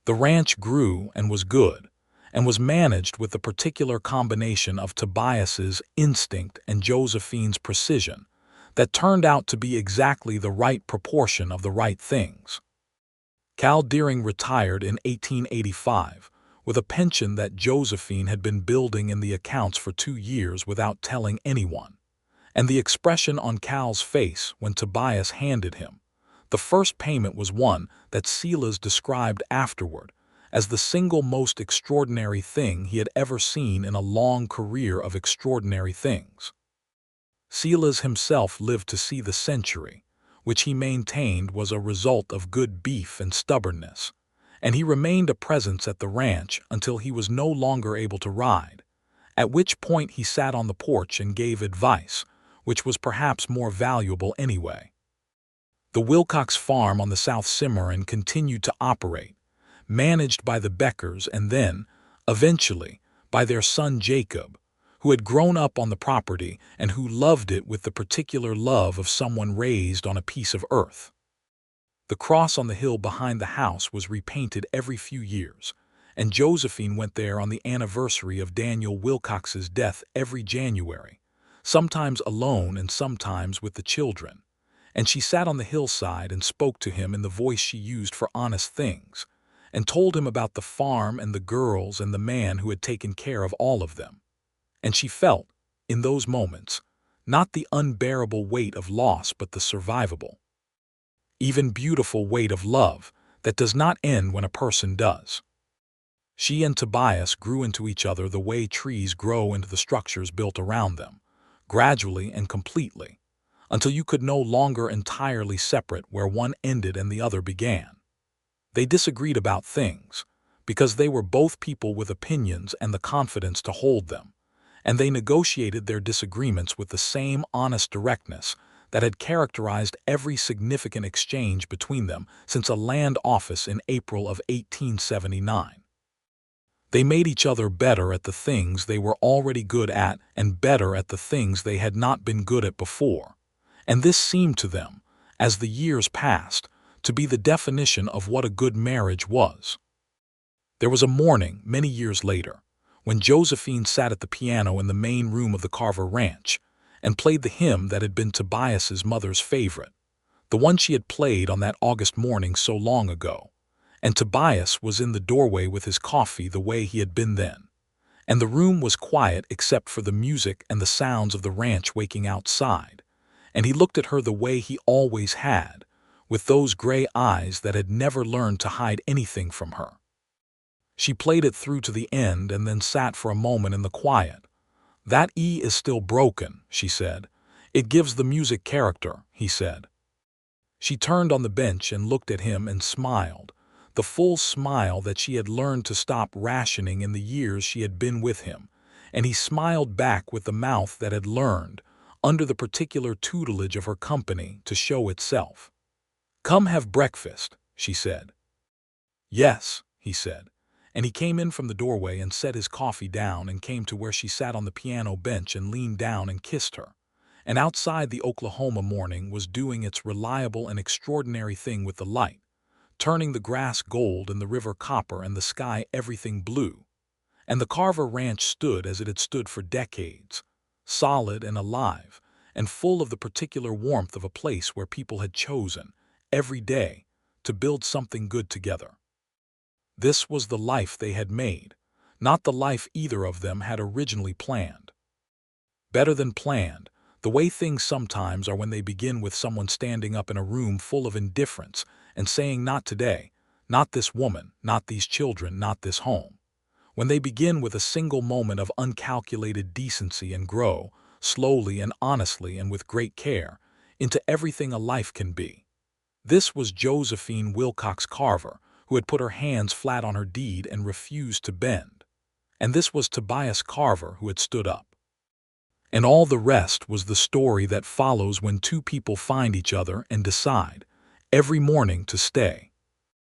The ranch grew and was good, and was managed with the particular combination of Tobias's instinct and Josephine's precision that turned out to be exactly the right proportion of the right things. Cal Deering retired in 1885 with a pension that Josephine had been building in the accounts for 2 years without telling anyone, and the expression on Cal's face when Tobias handed him the first payment was one that Silas described afterward as the single most extraordinary thing he had ever seen in a long career of extraordinary things. Silas himself lived to see the century, which he maintained was a result of good beef and stubbornness, and he remained a presence at the ranch until he was no longer able to ride, at which point he sat on the porch and gave advice, which was perhaps more valuable anyway. The Wilcox farm on the South Cimarron continued to operate, managed by the Beckers and then, eventually, by their son Jacob, who had grown up on the property and who loved it with the particular love of someone raised on a piece of earth. The cross on the hill behind the house was repainted every few years, and Josephine went there on the anniversary of Daniel Wilcox's death every January, sometimes alone and sometimes with the children, and she sat on the hillside and spoke to him in the voice she used for honest things, and told him about the farm and the girls and the man who had taken care of all of them. And she felt, in those moments, not the unbearable weight of loss but the survivable, even beautiful weight of love that does not end when a person does. She and Tobias grew into each other the way trees grow into the structures built around them, gradually and completely, until you could no longer entirely separate where one ended and the other began. They disagreed about things, because they were both people with opinions and the confidence to hold them, and they negotiated their disagreements with the same honest directness that had characterized every significant exchange between them since a land office in April of 1879. They made each other better at the things they were already good at and better at the things they had not been good at before, and this seemed to them, as the years passed, to be the definition of what a good marriage was. There was a morning, many years later, when Josephine sat at the piano in the main room of the Carver Ranch and played the hymn that had been Tobias's mother's favorite, the one she had played on that August morning so long ago, and Tobias was in the doorway with his coffee the way he had been then, and the room was quiet except for the music and the sounds of the ranch waking outside, and he looked at her the way he always had, with those gray eyes that had never learned to hide anything from her. She played it through to the end and then sat for a moment in the quiet. "That E is still broken," she said. "It gives the music character," he said. She turned on the bench and looked at him and smiled, the full smile that she had learned to stop rationing in the years she had been with him, and he smiled back with the mouth that had learned, under the particular tutelage of her company, to show itself. "Come have breakfast," she said. "Yes," he said, And he came in from the doorway and set his coffee down and came to where she sat on the piano bench and leaned down and kissed her. And outside, the Oklahoma morning was doing its reliable and extraordinary thing with the light, turning the grass gold and the river copper and the sky everything blue. And the Carver Ranch stood as it had stood for decades, solid and alive, and full of the particular warmth of a place where people had chosen, every day, to build something good together. This was the life they had made, not the life either of them had originally planned. Better than planned, the way things sometimes are when they begin with someone standing up in a room full of indifference and saying, "Not today, not this woman, not these children, not this home." When they begin with a single moment of uncalculated decency and grow, slowly and honestly and with great care, into everything a life can be. This was Josephine Wilcox Carver, who had put her hands flat on her deed and refused to bend. And this was Tobias Carver, who had stood up. And all the rest was the story that follows when two people find each other and decide, every morning, to stay.